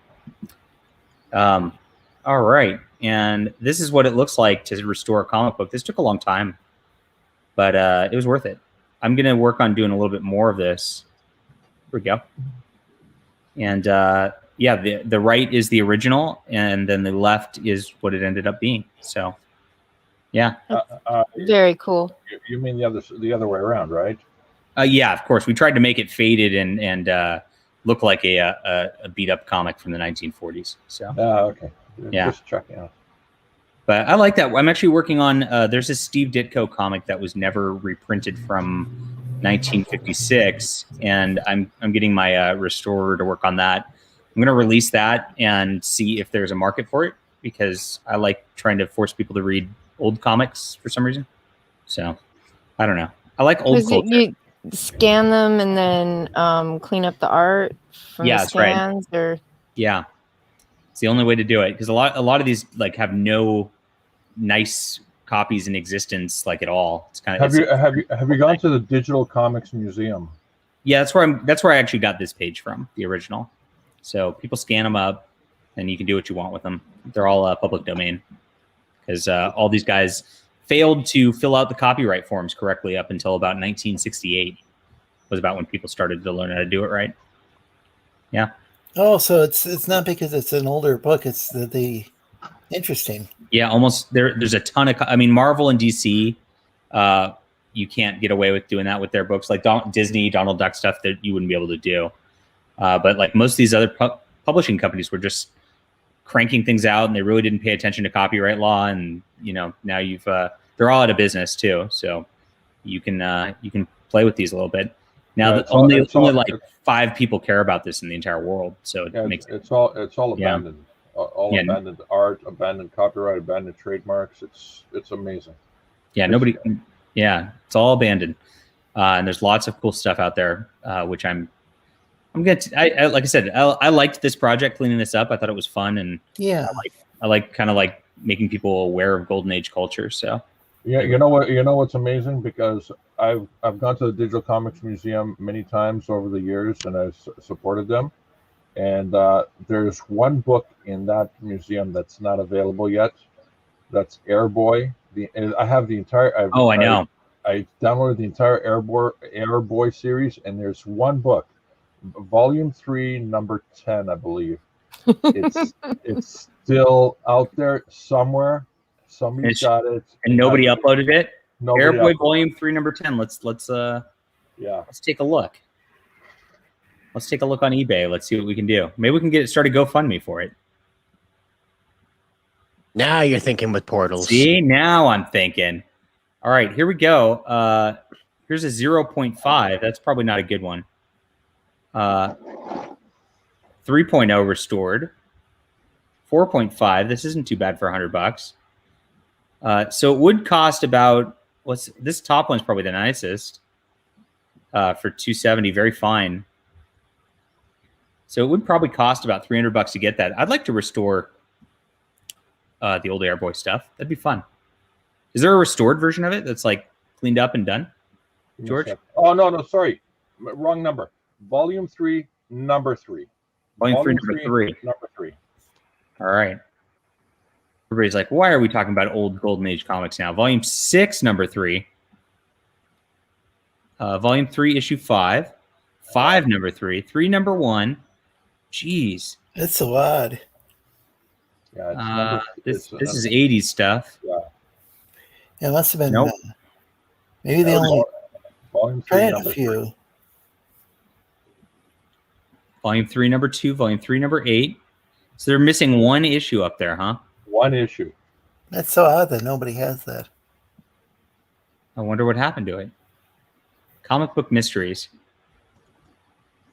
All right. And this is what it looks like to restore a comic book. This took a long time, but it was worth it. I'm going to work on doing a little bit more of this. Here we go. And yeah, the right is the original, and then the left is what it ended up being. So, yeah. Very cool. You mean the other way around, right? Yeah, of course. We tried to make it faded and look like a beat up comic from the 1940s. So, okay. Yeah. Just checking out. but I like that. I'm actually working on. There's a Steve Ditko comic that was never reprinted from 1956, and I'm getting my restorer to work on that. I'm going to release that and see if there's a market for it, because I like trying to force people to read old comics for some reason. So I don't know. I like old culture. You scan them and then clean up the art from Yeah, the that's right. scans, or Yeah, it's the only way to do it, because a lot of these like have no nice copies in existence, like at all. It's kind of Have you gone to the Digital Comics Museum? Yeah, that's where I actually got this page from, the original. So people scan them up, and you can do what you want with them. They're all public domain, because all these guys failed to fill out the copyright forms correctly up until about 1968. Was about when people started to learn how to do it right. Yeah. Oh, so it's not because it's an older book. It's the interesting. Yeah, almost. There's a ton of. I mean, Marvel and DC, you can't get away with doing that with their books. Like Disney, Donald Duck stuff that you wouldn't be able to do. But like most of these other publishing companies were just cranking things out, and they really didn't pay attention to copyright law. And now you've they're all out of business too. So you can play with these a little bit. Now Yeah, only like 5 people care about this in the entire world. So it makes it's all Yeah. abandoned. All Yeah. abandoned art, abandoned copyright, abandoned trademarks. It's amazing. Yeah, nobody. Yeah, it's all abandoned, and there's lots of cool stuff out there, which I'm gonna. I like I said, I liked this project, cleaning this up. I thought it was fun, and Yeah. I like kind of like making people aware of Golden Age culture. So Yeah, you know what's amazing, because I've gone to the Digital Comics Museum many times over the years, and I've supported them. And there's one book in that museum that's not available yet. That's Airboy. I have the entire. I know. I downloaded the entire Airboy series, and there's one book, Volume 3, Number 10, I believe. It's still out there somewhere. Somebody's got it, and nobody uploaded it. Nobody Airboy uploaded. Volume 3, Number 10. Let's take a look. Let's take a look on eBay. Let's see what we can do. Maybe we can get started GoFundMe for it. Now you're thinking with portals. See, now I'm thinking. All right, here we go. Here's a 0.5. That's probably not a good one. 3.0 restored. 4.5. This isn't too bad for $100. So it would cost about this top one's probably the nicest. For $270, very fine. So it would probably cost about $300 to get that. I'd like to restore the old Airboy stuff. That'd be fun. Is there a restored version of it that's like cleaned up and done, George? Oh no, sorry, wrong number. Volume 3, Number 3. Volume 3, Number 3. Number 3. All right. Everybody's like, why are we talking about old Golden Age comics now? Volume 6, number 3. Volume 3, issue 5. 5, number 3. 3, number 1. Jeez. That's so odd. Yeah, This is 80s stuff. Yeah. It must have been. Nope. Maybe they only Volume 3, printed a number few. 3. Volume 3, number 2. Volume 3, number 8. So they're missing one issue up there, huh? One issue. That's so odd that nobody has that. I wonder what happened to it. Comic book mysteries.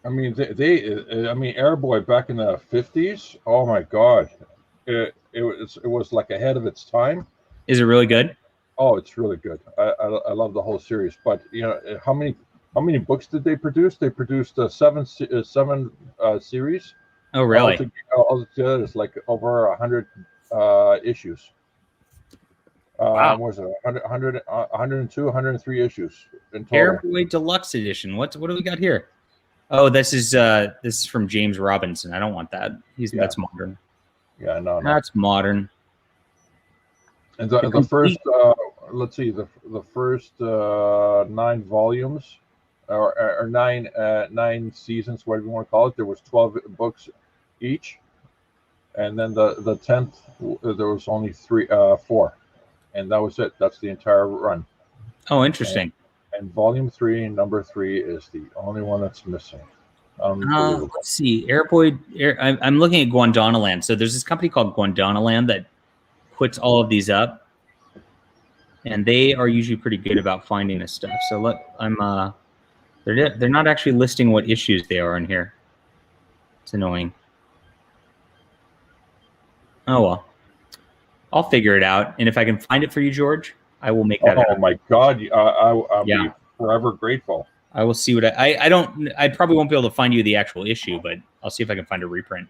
I mean, I mean, Airboy back in the 50s. Oh my God, it was like ahead of its time. Is it really good? Oh, it's really good. I love the whole series. But you know, how many books did they produce? They produced seven series. Oh, really? Altogether, it's like over 100 issues. Wow. What was it 102, 103 issues in total? Airboy Deluxe Edition. What do we got here? Oh, this is from James Robinson. I don't want that. That's modern. Yeah, no. That's modern. And the first, let's see, the first 9 volumes, or 9 seasons, whatever you want to call it. There was 12 books each, and then the 10th there was only 4, and that was it. That's the entire run. Oh, interesting. And volume 3, number 3, is the only one that's missing. Let's see, I'm looking at Gondwanaland. So there's this company called Gondwanaland that puts all of these up, and they are usually pretty good about finding this stuff. So look, they're not actually listing what issues they are in here. It's annoying. Oh well, I'll figure it out, and if I can find it for you, George, I will make that happen. Oh my God, I'll be forever grateful. I will see what I probably won't be able to find you the actual issue, but I'll see if I can find a reprint.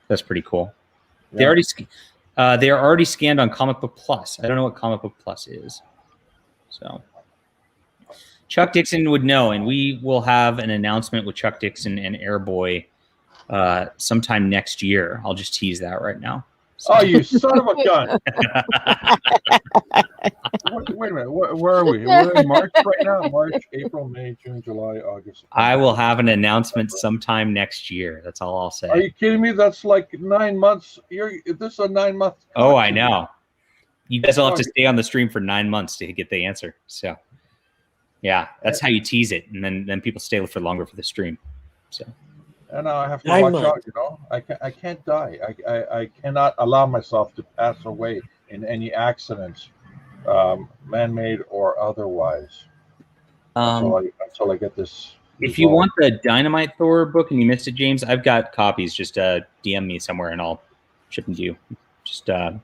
That's pretty cool. Yeah. They are already scanned on Comic Book Plus. I don't know what Comic Book Plus is. So Chuck Dixon would know, and we will have an announcement with Chuck Dixon and Airboy sometime next year. I'll just tease that right now. So. Oh, you son of a gun! Wait a minute. Where are we? We're in March right now. March, April, May, June, July, August. I will have an announcement sometime next year. That's all I'll say. Are you kidding me? That's like 9 months. This is a 9-month. Oh, I know. You guys will have to stay on the stream for 9 months to get the answer. So, yeah, that's how you tease it, and then people stay for longer for the stream. So. And I have to watch out, you know. I can't die. I cannot allow myself to pass away in any accidents, man-made or otherwise. Until I get this. If you want the Dynamite Thor book and you missed it, James, I've got copies. Just DM me somewhere and I'll ship them to you. Just the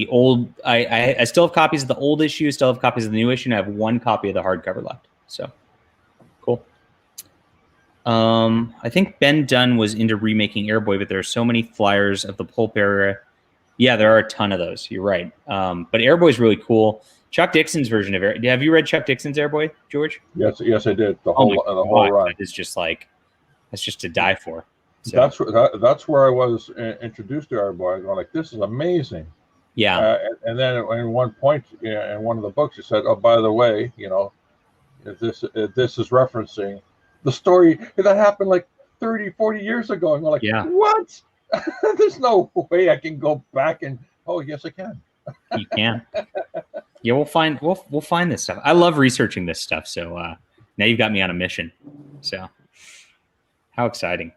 old. I still have copies of the old issue. Still have copies of the new issue. And I have one copy of the hardcover left. So cool. I think Ben Dunn was into remaking Airboy, but there are so many flyers of the pulp era. Yeah, there are a ton of those. You're right. But Airboy is really cool. Chuck Dixon's version of Airboy. Have you read Chuck Dixon's Airboy, George? Yes, I did. The whole run. That is just like, that's just to die for. So. That's where I was introduced to Airboy. I'm going like, this is amazing. Yeah. And then at one point, in one of the books, it said, "Oh, by the way, you know, if this is referencing the story that happened like 30, 40 years ago." And I'm like, what? There's no way I can go back and, oh, yes, I can. You can. Yeah, we'll find this stuff. I love researching this stuff. So now you've got me on a mission. So how exciting.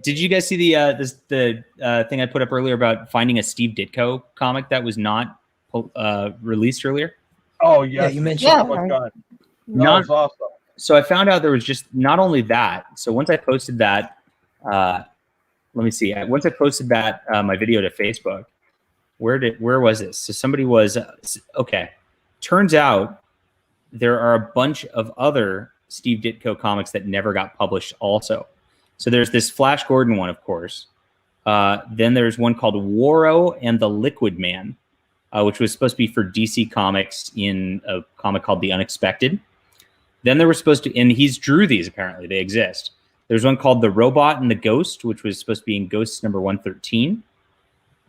Did you guys see the thing I put up earlier about finding a Steve Ditko comic that was not released earlier? Oh, yes. Yeah, you mentioned. Oh, my God. That was awesome. So I found out there was just not only that. So once I posted that, let me see. Once I posted that my video to Facebook, where was this? So somebody was okay. Turns out there are a bunch of other Steve Ditko comics that never got published also. So there's this Flash Gordon one, of course. Then there's one called Warrow and the Liquid Man, which was supposed to be for DC Comics in a comic called The Unexpected. Then there were supposed to, and he's drew these, apparently. They exist. There's one called The Robot and the Ghost, which was supposed to be in Ghosts number 113.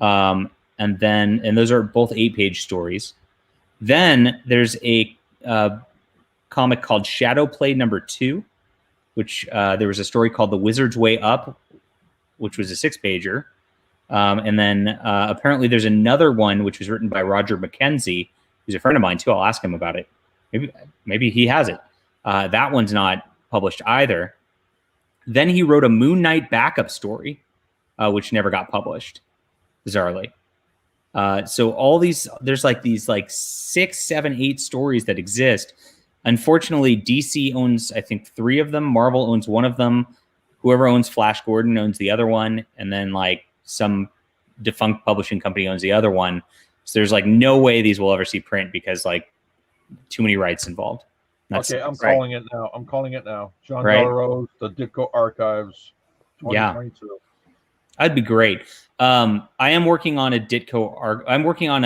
and those are both 8-page stories. Then there's a comic called Shadow Play #2, which there was a story called The Wizard's Way Up, which was a 6-pager. And then apparently there's another one which was written by Roger McKenzie, who's a friend of mine too. I'll ask him about it. Maybe he has it. That one's not published either. Then he wrote a Moon Knight backup story, which never got published, bizarrely. So all these, there's like these 6, 7, 8 stories that exist. Unfortunately, DC owns, I think, 3 of them. Marvel owns 1 of them. Whoever owns Flash Gordon owns the other one. And then like some defunct publishing company owns the other one. So there's like no way these will ever see print because like too many rights involved. Okay, I'm calling it now. John Delarose, the Ditko Archives, 2022. Yeah, that'd be great. I am working on a Ditko. I'm working on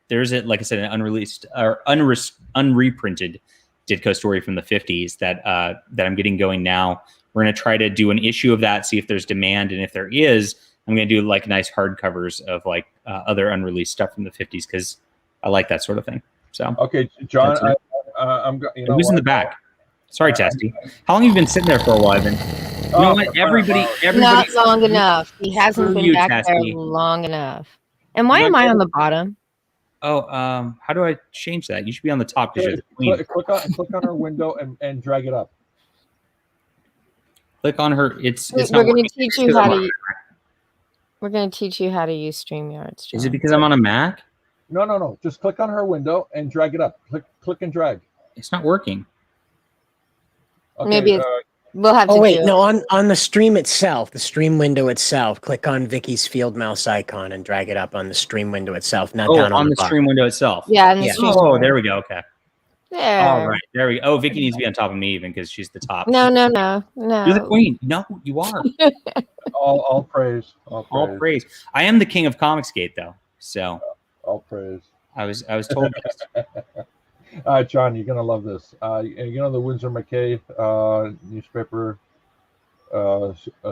there's like I said, an unreleased or unreprinted Ditko story from the 50s that I'm getting going now. We're going to try to do an issue of that, see if there's demand, and if there is, I'm going to do like nice hardcovers of like other unreleased stuff from the 50s because I like that sort of thing. So okay, John, I'm. Who's in the back? Sorry, Testy. How long have you been sitting there for a while? Then you know what? Everybody. Not long enough. He hasn't been back Testy. there long enough. And why am I on the bottom? Oh, how do I change that? You should be on the top because you're the queen. Click on her window and drag it up. Click on her. It's We're going to teach you how to. We're going to teach you how to use StreamYard. Is it because I'm on a Mac? No. Just click on her window and drag it up. Click and drag. It's not working. Okay, Maybe we'll have to. Oh wait, no. On the stream itself, the stream window itself, click on Vicky's field mouse icon and drag it up on the stream window itself. Not down on the the bottom. stream window itself. Yeah. On the stream Oh, there we go. Okay. There. All right. There we go. Oh, Vicky needs to be on top of me even because she's the top. No. You're the queen. No, you are. all praise. All praise. I am the king of Comicsgate, though. So. All praise. I was told this. John, you're gonna love this. You know the Windsor McKay newspaper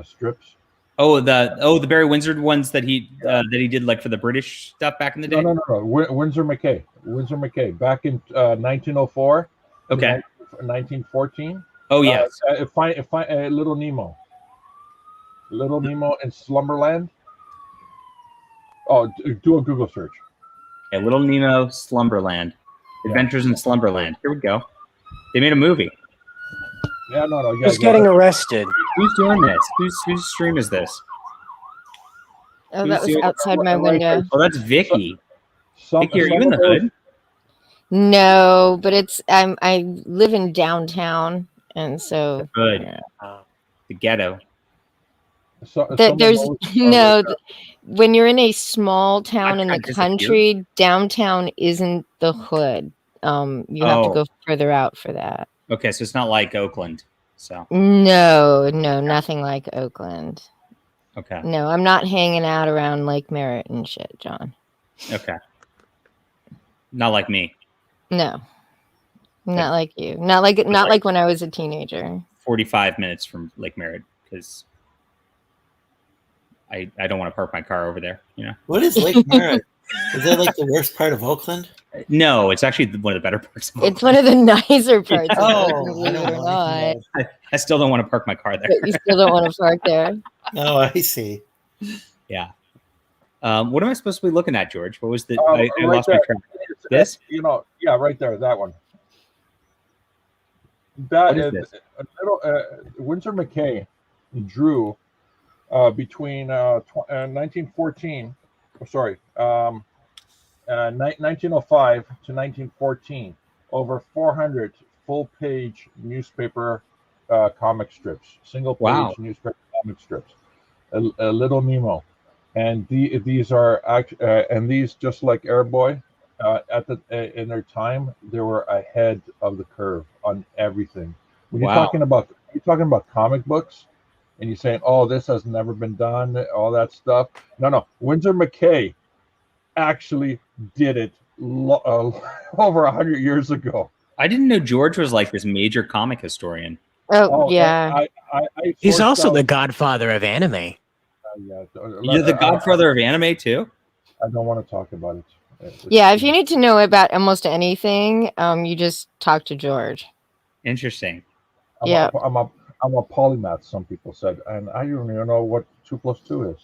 strips. Oh, the Barry Windsor ones that he did like for the British stuff back in the day. No. Windsor McKay back in 1904. Okay. 1914. Oh yes. Find Little Nemo. Little Nemo in Slumberland. Oh, do a Google search. Okay, Little Nemo, Slumberland. Adventures in Slumberland. Here we go. They made a movie. Yeah, no. Who's getting arrested? Who's doing this? Whose stream is this? Oh, that was outside my window. Oh, that's Vicky. Vicky, are you in the hood? No, but I live in downtown, and so Good. Yeah. The ghetto. There's when you're in a small town in the country, downtown isn't the hood. You have to go further out for that. Okay, so it's not like Oakland. So no, nothing like Oakland. Okay. No, I'm not hanging out around Lake Merritt and shit, John. Okay. Not like me. No. Not like you. Not like when I was a teenager. 45 minutes from Lake Merritt because I don't want to park my car over there, you know. What is Lake Merritt? Is that like the worst part of Oakland? No, it's actually one of the better parts of Oakland. It's one of the nicer parts of Oh, Oakland, believe it or not. I still don't want to park my car there. But you still don't want to park there. Oh, I see. Yeah. What am I supposed to be looking at, George? What was the? Right I lost my track. This? Right there, that one. That What is is a little. Windsor McKay drew between 1914. Sorry, 1905 to 1914, over 400 full-page newspaper comic strips, single-page newspaper comic strips. A Little Nemo, and these are and these, just like Airboy, in their time, they were ahead of the curve on everything. When you're talking about comic books, and you're saying, "Oh, this has never been done," all that stuff. No. Windsor McKay actually did it over 100 years ago. I didn't know George was like this major comic historian. Oh yeah. He's also the godfather of anime. You're the godfather of anime too? I don't want to talk about it. Yeah, if you need to know about almost anything, you just talk to George. Interesting. I'm a polymath. Some people said, and I don't even know what 2 + 2 is.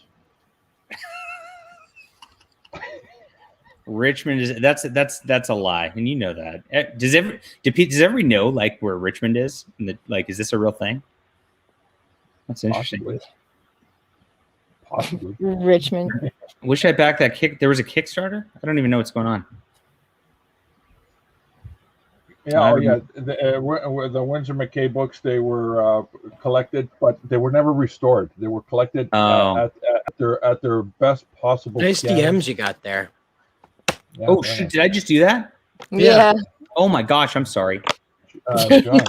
Richmond is that's a lie, and you know that. Does everybody know like where Richmond is? And like, is this a real thing? That's interesting. Possibly. Richmond. Wish I backed that kick. There was a Kickstarter. I don't even know what's going on. Yeah, the Windsor McKay books, they were collected, but they were never restored. They were collected at their best possible. Nice scans. DMs you got there. Yeah, oh shit! Did I just do that? Yeah. Oh my gosh! I'm sorry. John,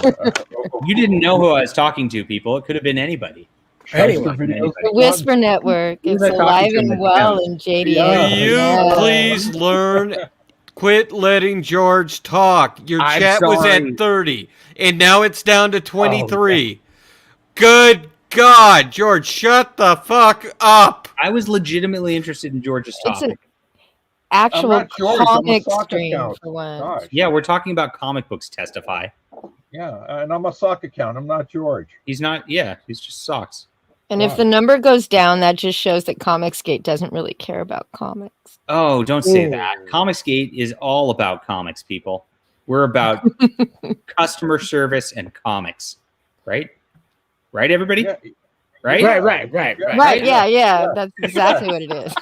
You didn't know who I was talking to, people. It could have been anybody. Anyway. The Whisper Network is Who's I alive talking to? and well in JDA. Yeah. Will you please learn? Quit letting George talk. Your I'm chat was sorry. at 30, and now it's down to 23. Good God, George, shut the fuck up. I was legitimately interested in George's It's topic. an actual I'm not George, I'm a comic soccer stream account. for once. Gosh. Yeah, we're talking about comic books. Testify. Yeah, and I'm a sock account. I'm not George. He's not. Yeah, he's just socks. And if the number goes down, that just shows that Comicsgate doesn't really care about comics. Oh, don't say that. Comicsgate is all about comics, people. We're about customer service and comics, right? Right, everybody? Yeah. Right? Right. Right, yeah. That's exactly what it is.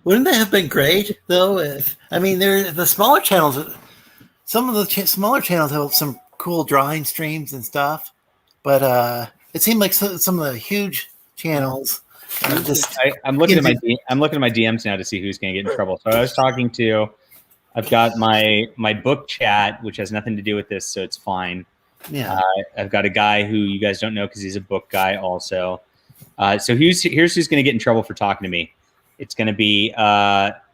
Wouldn't that have been great though? The smaller channels. Some of the smaller channels have some cool drawing streams and stuff, but it seemed like some of the huge channels. I'm looking at my DMs now to see who's going to get in trouble. So I was talking to. I've got my book chat, which has nothing to do with this, so it's fine. Yeah. I've got a guy who you guys don't know because he's a book guy also. So here's who's going to get in trouble for talking to me. It's going to be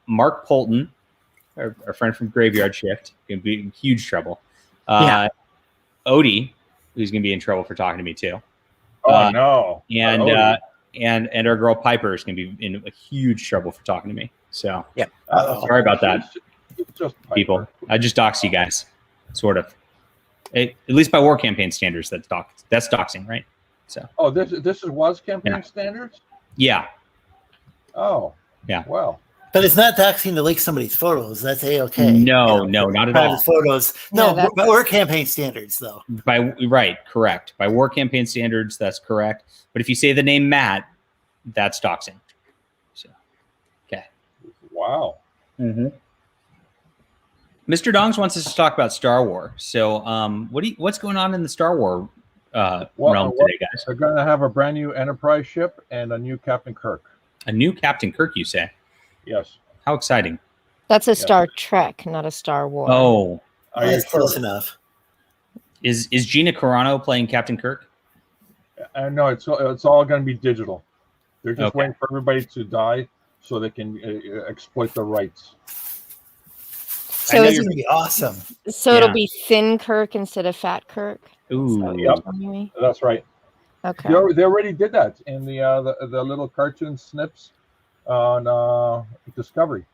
Mark Polton, our friend from Graveyard Shift, going to be in huge trouble. Odie, who's going to be in trouble for talking to me too. Oh no! And our girl Piper is going to be in a huge trouble for talking to me. So sorry about that, just people. I just doxed you guys, sort of. At least by war campaign standards, that's doxing, right? So. Oh, this was campaign standards. Yeah. Oh. Yeah. Well. But it's not doxing to leak somebody's photos. That's A-okay. No, not at all. Photos. No, we're campaign standards, though. Correct. By war campaign standards, that's correct. But if you say the name Matt, that's doxing. So, okay. Wow. Mm-hmm. Mr. Dongs wants us to talk about Star Wars. So, what's going on in the Star Wars realm today, guys? They're going to have a brand new Enterprise ship and a new Captain Kirk. A new Captain Kirk, you say? Yes. How exciting! That's a Star Trek, not a Star Wars. Oh, that's close enough. Is Gina Carano playing Captain Kirk? No, it's all going to be digital. They're just waiting for everybody to die so they can exploit the rights. So it's going to be awesome. So it'll be thin Kirk instead of fat Kirk. Ooh, that's right. Okay. They already did that in the little cartoon snips on Discovery.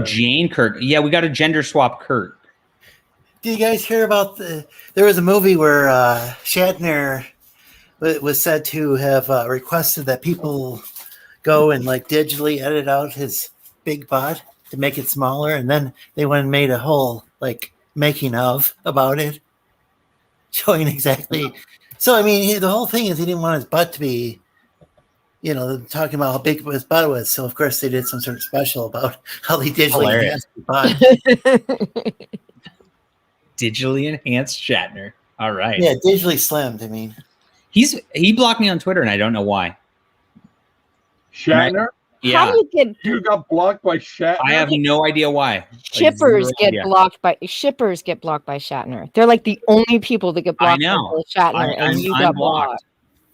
Jane Kirk. Yeah, we got a gender swap Kirk. Did you guys hear about there was a movie where Shatner was said to have requested that people go and like digitally edit out his big butt to make it smaller, and then they went and made a whole like making of about it, showing exactly. So I mean, the whole thing is he didn't want his butt to be, talking about how big his butt was. So of course they did some sort of special about how they digitally enhanced his butt. Digitally enhanced Shatner. All right. Yeah, digitally slimmed. I mean, he blocked me on Twitter, and I don't know why. Shatner. Yeah. How do you got blocked by Shatner? I have no idea why. Shippers get blocked by Shatner. They're like the only people that get blocked by Shatner, and you got blocked.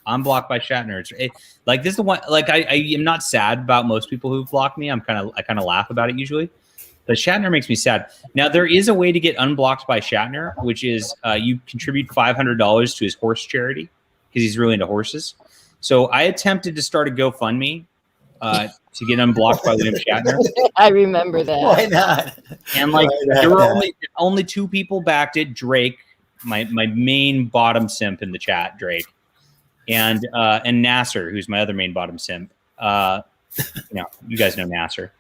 I'm blocked by Shatner. This is the one. Like I am not sad about most people who block me. I kind of laugh about it usually, but Shatner makes me sad. Now there is a way to get unblocked by Shatner, which is you contribute $500 to his horse charity because he's really into horses. So I attempted to start a GoFundMe to get unblocked by William Shatner. I remember that. Why not? And like Why there were not? only two people backed it. Drake, my main bottom simp in the chat, Drake, and Nasser, who's my other main bottom simp. You guys know Nasser.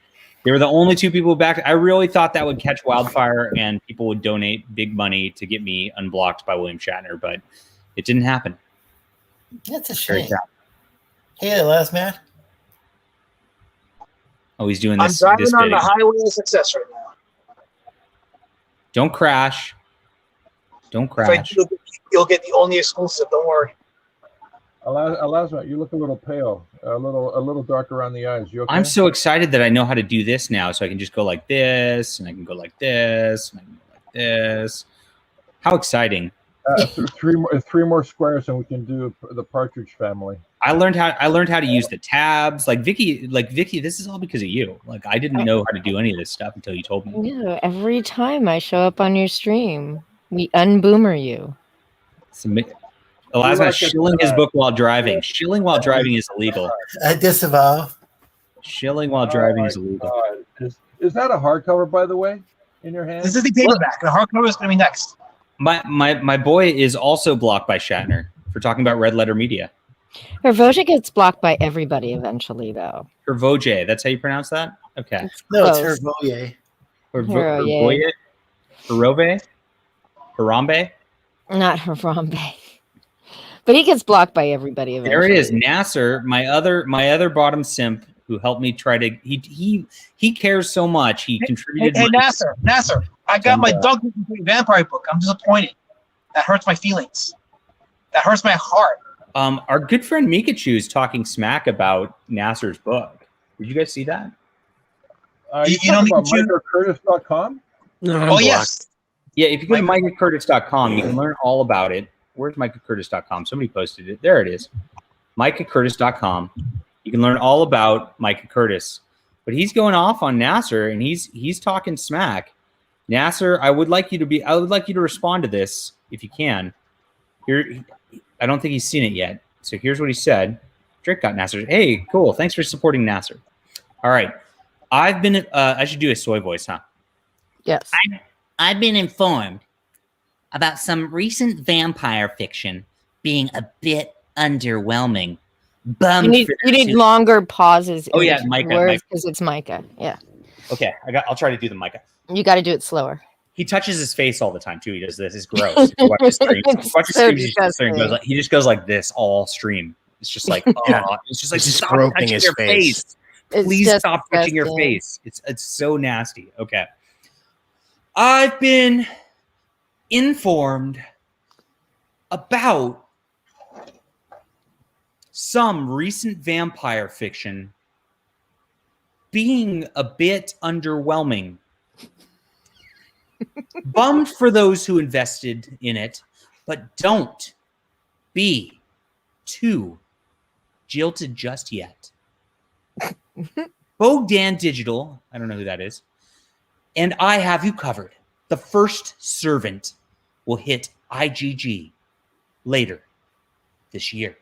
They were the only two people who backed it. I really thought that would catch wildfire and people would donate big money to get me unblocked by William Shatner, but it didn't happen. That's a Very shame. sad. Hey, last man. Oh, he's doing I'm this. driving This on bidding. the highway of success right now. Don't crash. Don't If I crash. do, you'll get the only exclusive. Don't worry. Elasma, you look a little pale, a little dark around the eyes. You okay? I'm so excited that I know how to do this now, so I can just go like this, and I can go like this, and I can go like this. How exciting! Three more squares, and we can do the Partridge Family. I learned how to use the tabs. Like Vicky, this is all because of you. Like I didn't know how to do any of this stuff until you told me. Yeah, every time I show up on your stream, we unboomer you. Elias shilling his book while driving. Shilling while driving is illegal. I disavow. Shilling while driving is illegal. Is that a hardcover, by the way, in your hand? This is the paperback. The hardcover is going to be next. My boy is also blocked by Shatner for talking about Red Letter Media. Hervoja gets blocked by everybody eventually, though. Hervoje, that's how you pronounce that? Okay. No, it's Close. Hervoye. Hervoye. Herove? Harambe? Not Harambe. But he gets blocked by everybody eventually. There it is. Nasser, my other bottom simp who helped me try to he cares so much. He contributed Hey, money. Nasser, I got my Duncan Vampire book. I'm disappointed. That hurts my feelings. That hurts my heart. Our good friend Mikachu is talking smack about Nasser's book. Did you guys see that? You You don't talking need about to- MicahCurtis.com? No, I'm Oh, blocked. yes. Yeah, if you go to MicahCurtis.com, you can learn all about it. Where's MicahCurtis.com? Somebody posted it. There it is. MicahCurtis.com. You can learn all about Micah Curtis. But he's going off on Nasser and he's talking smack. Nasser, I would like you to respond to this if you can. Here, I don't think he's seen it yet. So here's what he said. Drake got Nasser. Hey, cool. Thanks for supporting Nasser. All right. I've been I should do a soy voice, huh? Yes. I've been informed about some recent vampire fiction being a bit underwhelming. You need longer pauses. Oh, in yeah, between Micah, words because it's Micah. Yeah. Okay, I'll try to do the Micah. You got to do it slower. He touches his face all the time too. He does this. It's gross. If you watch his streams, he just goes like this all stream. It's just like, it's just like He's just stop groping touching his your face. It's Please just stop touching your disgusting. face. It's so nasty. Okay. I've been informed about some recent vampire fiction being a bit underwhelming. Bummed for those who invested in it, but don't be too jilted just yet. Bogdan Digital, I don't know who that is, and I have you covered. The first servant will hit IGG later this year.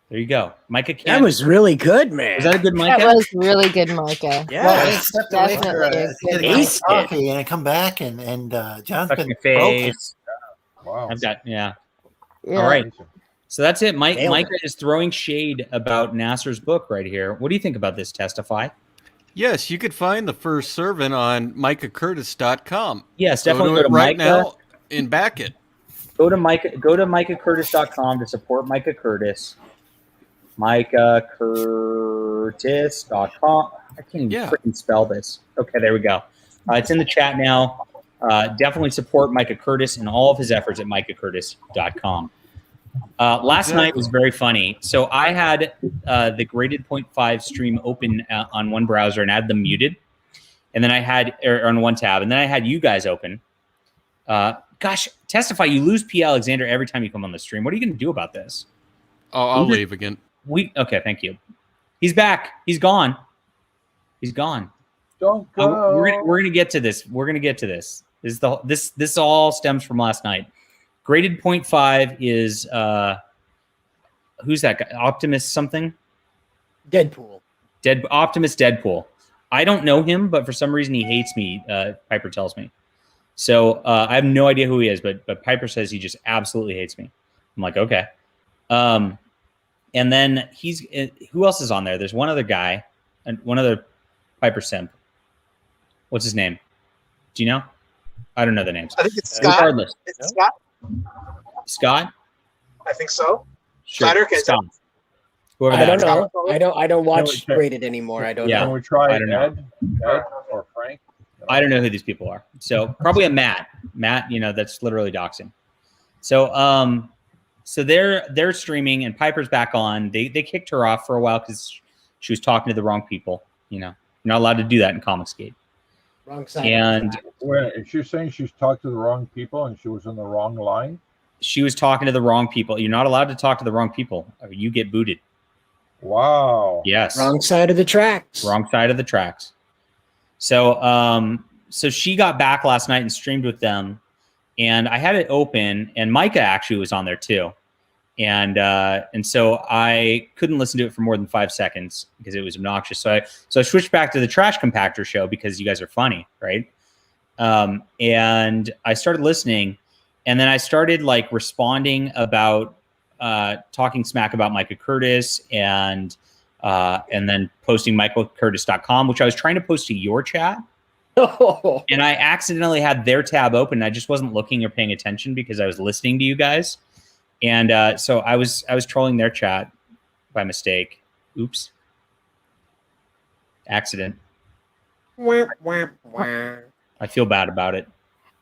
There you go. Micah can't. That was really good, man. Was that a good Micah? That was really good, Micah. Yeah. Well, I stepped away for Definitely a to get a good cup of Aced it. coffee, and I come back, and John's Touch been my broken. face. Wow. I've got, yeah. Yeah. All right. So that's it. Nailed Micah is throwing shade about Nasser's book right here. What do you think about this? Testify. Yes, you could find the first servant on MicahCurtis.com. Yes, Go definitely to go it to right Micah. now and back it. Go to MicahCurtis.com to support Micah Curtis. MicahCurtis.com. I can't even freaking spell this. Okay, there we go. It's in the chat now. Definitely support Micah Curtis and all of his efforts at MicahCurtis.com. Last night was very funny. So I had the graded 0.5 stream open on one browser and had them muted. And then I had, or on one tab, and then I had you guys open. Gosh, Testify, you lose P. Alexander every time you come on the stream. What are you going to do about this? Oh, I'll leave again. Okay, thank you. He's back. He's gone. He's gone. Don't go. We're gonna get to this. We're gonna get to this. This all stems from last night. Graded 0.5 is who's that guy? Optimus something. Deadpool. Optimus Deadpool. I don't know him, but for some reason he hates me. Piper tells me. So I have no idea who he is, but Piper says he just absolutely hates me. I'm like, okay. And then who else is on there? There's one other guy, and one other Piper simp. What's his name? Do you know? I don't know the names. I think it's Scott. Regardless. It's Scott. Scott? I think so. Sure. Scott or Kid? Scott. Whoever I that don't is. know. I don't watch we check? Rated anymore. I don't Yeah. Can know. we try I don't know. Ed or Frank? I don't know who these people are. So probably a Matt. Matt, that's literally doxing. So so they're streaming and Piper's back on. They kicked her off for a while because she was talking to the wrong people. You're not allowed to do that in Comicsgate. Wrong side. And Wait, is she saying she's talked to the wrong people and she was in the wrong line? she was talking to the wrong people. You're not allowed to talk to the wrong people, or you get booted. Wow. Yes. Wrong side of the tracks. Wrong side of the tracks. So so she got back last night and streamed with them, and I had it open, and Micah actually was on there too. And so I couldn't listen to it for more than 5 seconds because it was obnoxious. So I switched back to the Trash Compactor show because you guys are funny, right? And I started listening, and then I started like responding about talking smack about Micah Curtis and then posting michaelcurtis.com, which I was trying to post to your chat. And I accidentally had their tab open. I just wasn't looking or paying attention because I was listening to you guys. And so I was trolling their chat by mistake. Oops. Accident. I feel bad about it.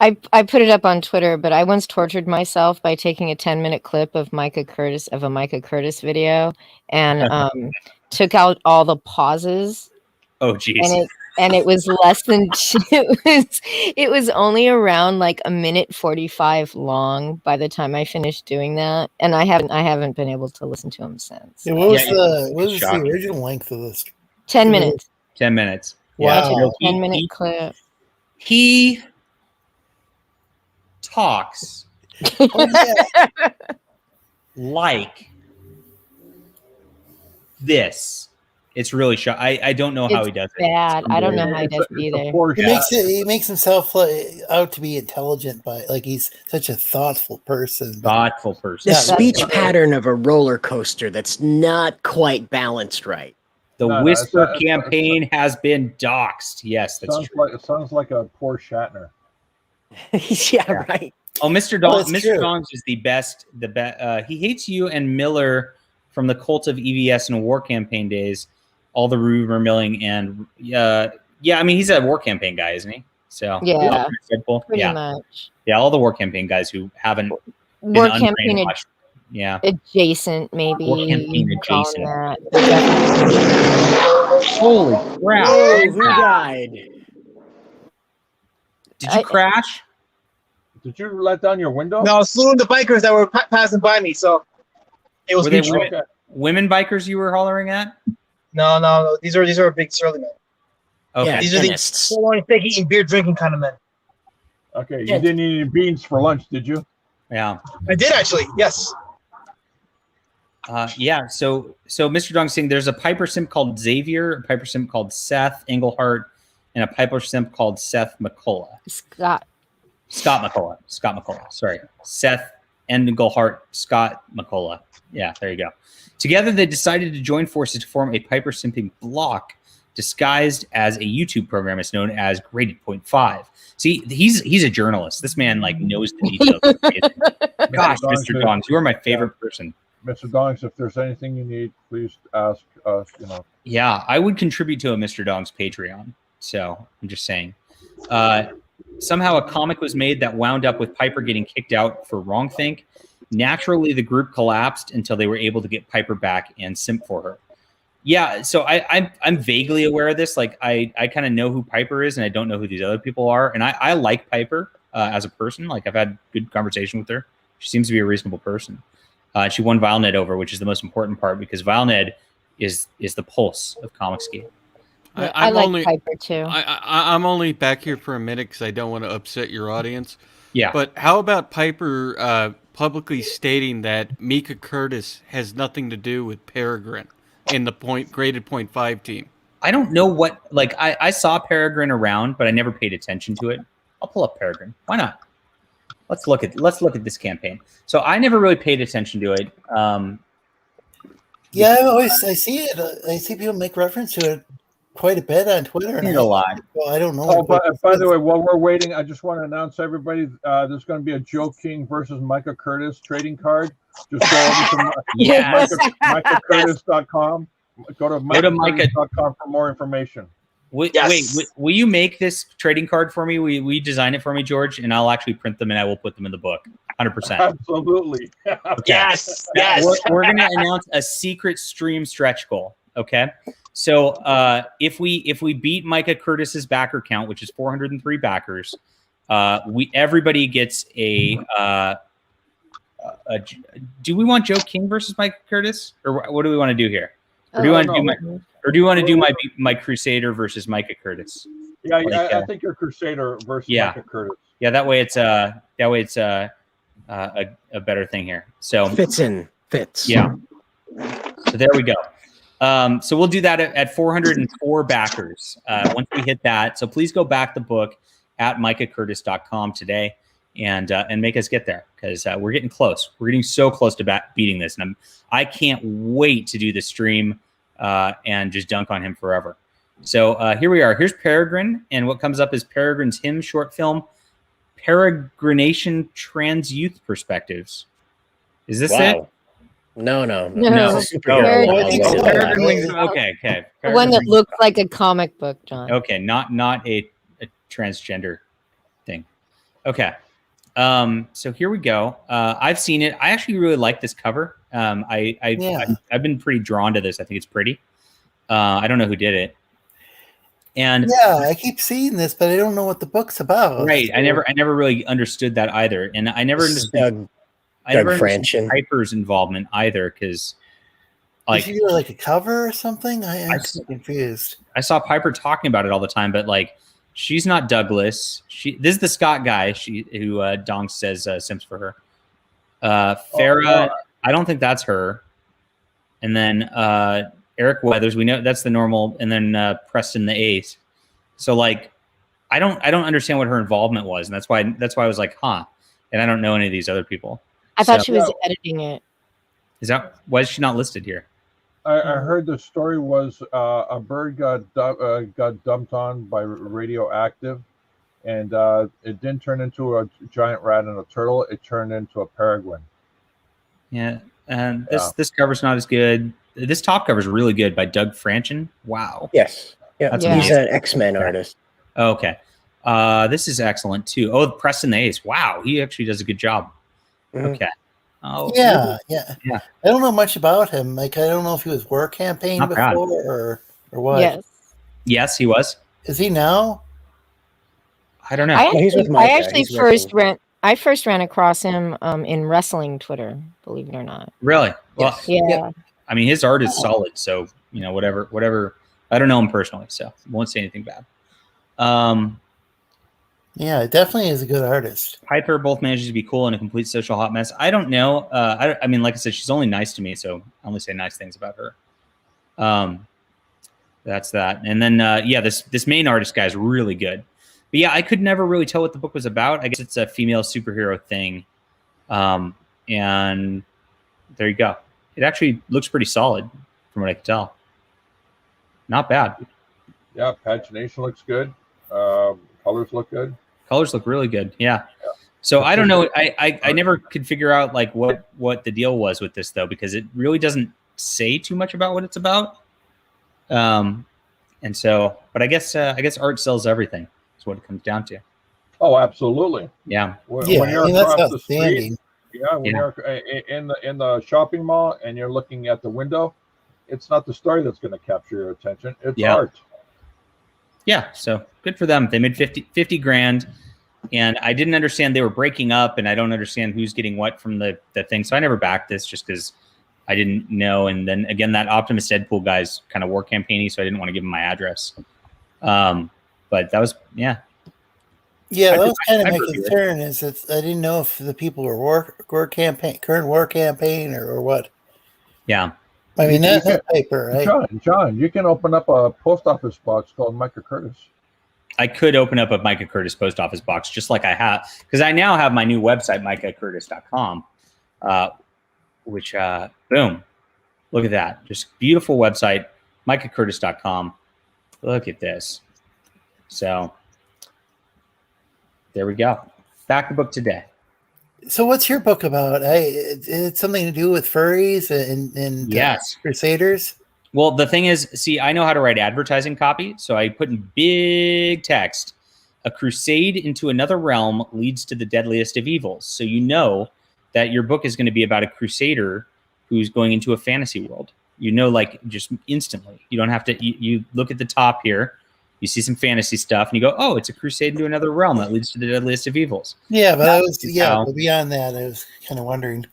I put it up on Twitter, but I once tortured myself by taking a 10-minute clip of a Micah Curtis video and took out all the pauses. Oh, geez. And it was less than it was only around like a minute 45 long by the time I finished doing that, and I haven't been able to listen to him since. Yeah, what was the original length of this? 10 minutes. 10 minutes. Wow. Yeah. 10-minute clip. He talks like this. It's really I don't know how he does it. Bad. I don't know how he does it either. He makes himself out to be intelligent, but like he's such a thoughtful person. The speech pattern of a roller coaster that's not quite balanced right. The Whisper campaign has been doxxed. Yes, that's true. It sounds like a poor Shatner. Yeah, right. Oh, Mr. Dong, Mr. Dongs is the best. He hates you and Miller from the Cult of EVS and War Campaign days. All the rumor milling and I mean he's a War Campaign guy, isn't he? So yeah, pretty much. Yeah, all the War Campaign guys who haven't War Campaign adjacent, maybe. War Campaign adjacent. Holy crap! Who died? Did you crash? Did you let down your window? No, I was slewing the bikers that were passing by me, so it was mutual. Women bikers you were hollering at? No. These are big surly men. Okay. Yeah, these are the full-on steak eating, beer drinking kind of men. Okay, you didn't eat any beans for lunch, did you? Yeah. I did actually, yes. So Mr. Dong saying there's a Piper simp called Xavier, a Piper simp called Seth Englehart, and a Piper simp called Seth McCullough. Scott McCullough. Sorry. Seth Englehart, Scott McCullough. Yeah, there you go. Together, they decided to join forces to form a Piper simping block disguised as a YouTube program. It's known as Graded Point 5. See, he's a journalist. This man knows the details. Gosh, Mr. Dongs, you are my favorite person. Mr. Dongs, if there's anything you need, please ask us. Yeah, I would contribute to a Mr. Dongs Patreon. So I'm just saying. Somehow a comic was made that wound up with Piper getting kicked out for wrongthink. Naturally, the group collapsed until they were able to get Piper back and simp for her. Yeah, so I'm vaguely aware of this. I kind of know who Piper is, and I don't know who these other people are. And I like Piper as a person. I've had good conversation with her. She seems to be a reasonable person. She won VileNet over, which is the most important part because VileNet is the pulse of Comicsgate. I like Piper too. I'm only back here for a minute because I don't want to upset your audience. Yeah. But how about Piper publicly stating that Micah Curtis has nothing to do with Peregrine? in the graded 0.5 team. I don't know what, like, I saw Peregrine around, but I never paid attention to it. I'll pull up Peregrine. Why not? Let's look at this campaign. So I never really paid attention to it. Yeah, I see it. I see people make reference to it quite a bit on Twitter. And a lot. Well, I don't know. Oh, but by the way, while we're waiting, I just want to announce to everybody there's going to be a Joe King versus Micah Curtis trading card. Just go over to Yes. MicahCurtis.com. Go to MicahCurtis.com for more information. Wait, will you make this trading card for me? Will you design it for me, George? And I'll actually print them and I will put them in the book. 100%. Absolutely. Okay. Yes. Yes. We're going to announce a secret stream stretch goal. Okay. So if we beat Micah Curtis's backer count, which is 403 backers, everybody gets a do we want Joe King versus Micah Curtis, or what do we want to do here? Or do you want to do my Crusader versus Micah Curtis? Yeah, I think you're Crusader versus Micah Curtis. Yeah, that way it's a better thing here. So fits. Yeah. So there we go. So we'll do that at 404 backers once we hit that. So please go back the book at MicahCurtis.com today and make us get there, because we're getting close. We're getting so close to beating this, and I can't wait to do the stream and just dunk on him forever. So here we are. Here's Peregrine, and what comes up is Peregrine's hymn short film, Peregrination Trans Youth Perspectives. Is this it? No. Okay. One that looks like a comic book, John. Okay, not a transgender thing. Okay. So here we go. I've seen it. I actually really like this cover. I've been pretty drawn to this. I think it's pretty. I don't know who did it. And yeah, I keep seeing this, but I don't know what the book's about. Right. I never really understood that either. And I never understood Piper's involvement either, because Is he like a cover or something? I'm confused. I saw Piper talking about it all the time, but like, she's not Douglas. This is the Scott guy. Who Donk says simps for her. Farah, I don't think that's her. And then Eric Weathers, we know that's the normal. And then Preston the Ace. So like, I don't understand what her involvement was, and that's why I was like, huh. And I don't know any of these other people. I thought she was editing it. Why is she not listed here? I heard the story was a bird got dumped on by radioactive, and it didn't turn into a giant rat and a turtle. It turned into a peregrine. Yeah, and this cover's not as good. This top cover is really good by Doug Franchen. Wow. Yes. Yeah. He's an X-Men artist. Oh, okay. This is excellent too. Oh, Preston the Ace. Wow, he actually does a good job. Mm-hmm. Okay. Oh, yeah. I don't know much about him. Like, I don't know if he was War Campaign before or what. Yes, he was. Is he now? I don't know. I first ran across him in wrestling Twitter. Believe it or not. Really? Well, yeah. I mean, his art is solid. So whatever. I don't know him personally, so I won't say anything bad. Yeah, it definitely is a good artist. Piper both manages to be cool and a complete social hot mess. I don't know. I mean, like I said, she's only nice to me, so I only say nice things about her. That's that. And then, this main artist guy is really good. But yeah, I could never really tell what the book was about. I guess it's a female superhero thing. And there you go. It actually looks pretty solid from what I can tell. Not bad. Yeah, pagination looks good. Colors look good. Colors look really good. Yeah. So I don't know. I never could figure out like what the deal was with this though, because it really doesn't say too much about what it's about. And so, but I guess art sells everything. That's what it comes down to. Oh, absolutely. Yeah. When you're across the street, when you're in the shopping mall and you're looking at the window, it's not the story that's going to capture your attention. It's art. Yeah, so good for them. They made 50 grand, and I didn't understand they were breaking up, and I don't understand who's getting what from the thing. So I never backed this just because I didn't know. And then again, that Optimus Deadpool guy's kind of war campaign-y, so I didn't want to give him my address. But that was, Yeah, that was kind of my concern. Is that I didn't know if the people were current war campaign or what. Yeah. I mean, You not paper, right? John, you can open up a post office box called Micah Curtis. I could open up a Micah Curtis post office box just like I have, because I now have my new website, micahcurtis.com, which, boom, look at that. Just beautiful website, micahcurtis.com. Look at this. So there we go. Back the book today. So what's your book about? It's something to do with furries and Yes. Crusaders? Well, the thing is, see, I know how to write advertising copy, so I put in big text, a crusade into another realm leads to the deadliest of evils. So you know that your book is going to be about a crusader who's going into a fantasy world. You know, like just instantly. You don't have to, you look at the top here, you see some fantasy stuff, and you go, oh, it's a crusade into another realm that leads to the deadliest of evils. Yeah, but but beyond that, I was kind of wondering.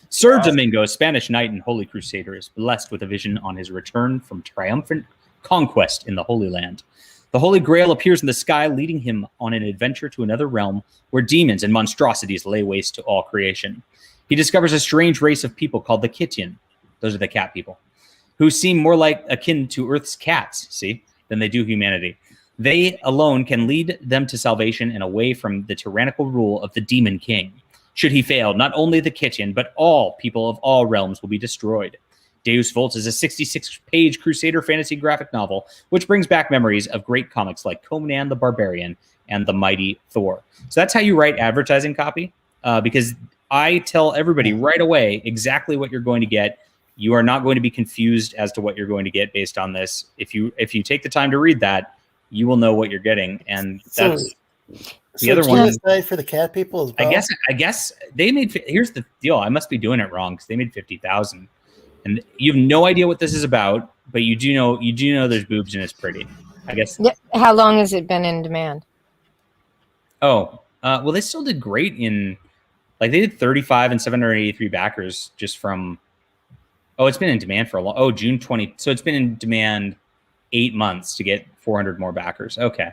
Sir Domingo, Spanish knight and holy crusader, is blessed with a vision on his return from triumphant conquest in the Holy Land. The Holy Grail appears in the sky, leading him on an adventure to another realm where demons and monstrosities lay waste to all creation. He discovers a strange race of people called the Kittian. Those are the cat people, who seem more like akin to Earth's cats, see, than they do humanity. They alone can lead them to salvation and away from the tyrannical rule of the Demon King. Should he fail, not only the Kitchen, but all people of all realms will be destroyed. Deus Vult is a 66-page Crusader fantasy graphic novel, which brings back memories of great comics like Conan the Barbarian and the Mighty Thor. So that's how you write advertising copy, because I tell everybody right away exactly what you're going to get. You are not going to be confused as to what you're going to get based on this. If you take the time to read that, you will know what you're getting, and that's... The other one for the cat people as well. I guess they made. Here's the deal. I must be doing it wrong because they made 50,000, and you have no idea what this is about. But you do know there's boobs and it's pretty. I guess. How long has it been in demand? Oh, well, they still did great in, like they did 35 and 783 backers just from. Oh, it's been in demand for a long. Oh, June 20. So it's been in demand 8 months to get 400 more backers. Okay.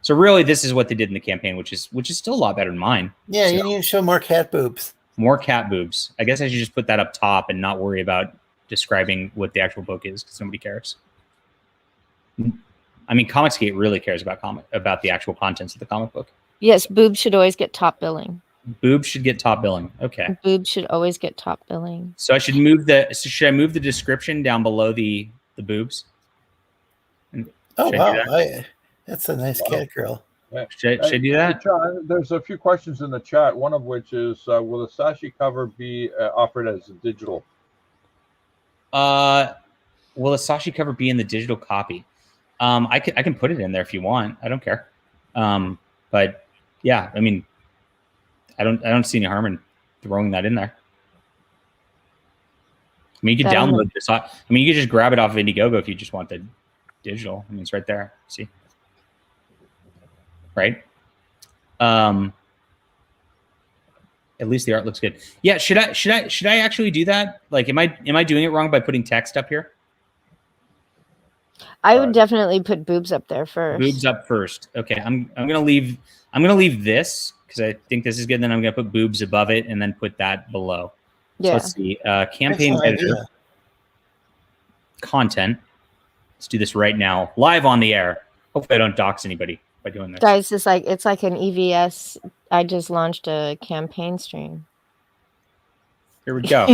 So really, this is what they did in the campaign, which is still a lot better than mine. Yeah, so, you need to show more cat boobs. More cat boobs. I guess I should just put that up top and not worry about describing what the actual book is because nobody cares. I mean, Comicsgate really cares about the actual contents of the comic book. Yes, boobs should always get top billing. Boobs should get top billing. Okay. Boobs should always get top billing. So should I move the description down below the boobs? Oh wow. That's a nice cat girl. Yeah. Should I do that? John, there's a few questions in the chat. One of which is, will the Sashi cover be offered as a digital? Will the Sashi cover be in the digital copy? I can put it in there if you want. I don't care. But yeah, I mean, I don't see any harm in throwing that in there. I mean, you can download this. I mean, you can just grab it off of Indiegogo if you just want the digital. I mean, it's right there. See. Right. At least the art looks good. Yeah. Should I actually do that? Like, am I doing it wrong by putting text up here? I would definitely put boobs up there first. Boobs up first. Okay. I'm gonna leave this because I think this is good. Then I'm gonna put boobs above it and then put that below. Yeah. So let's see. Campaign editor. Content. Let's do this right now, live on the air. Hopefully, I don't dox anybody by doing this. Guys, it's like an EVS. I just launched a campaign stream. Here we go.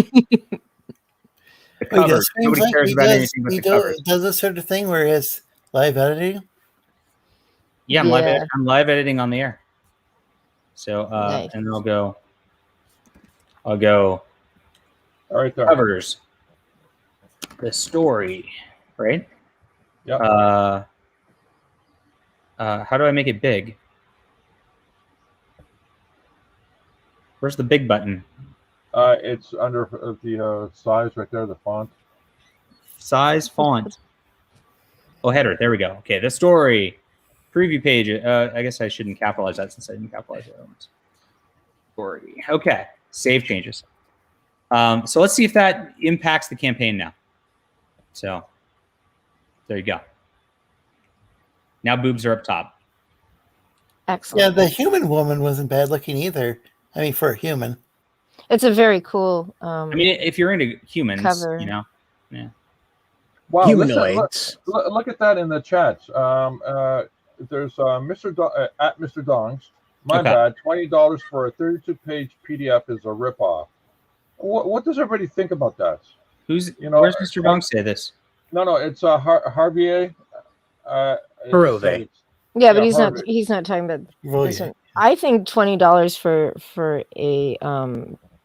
The cover. Nobody cares about anything but the cover. Does this sort of thing where it's live editing? Yeah, I'm live editing on the air. So nice. And I'll go all right there. Covers. The story, right? Yeah. How do I make it big? Where's the big button? It's under the size right there, the font. Size font. Oh, header. There we go. Okay, the story. Preview page. I guess I shouldn't capitalize that since I didn't capitalize it. Story. Okay, save changes. So let's see if that impacts the campaign now. So there you go. Now boobs are up top. Excellent. Yeah, the human woman wasn't bad looking either. I mean, for a human. It's a very cool. I mean, if you're into humans, cover. you know, yeah. Wow, Humanoids. look at that in the chats. There's at Mr. Dongs. My Okay. bad. $20 for a 32-page PDF is a ripoff. What does everybody think about that? Where's Mr. Bong say this? No, it's Harvier. Harove. Yeah, but Harvey. he's not talking about Well, this yeah. one. I think $20 for a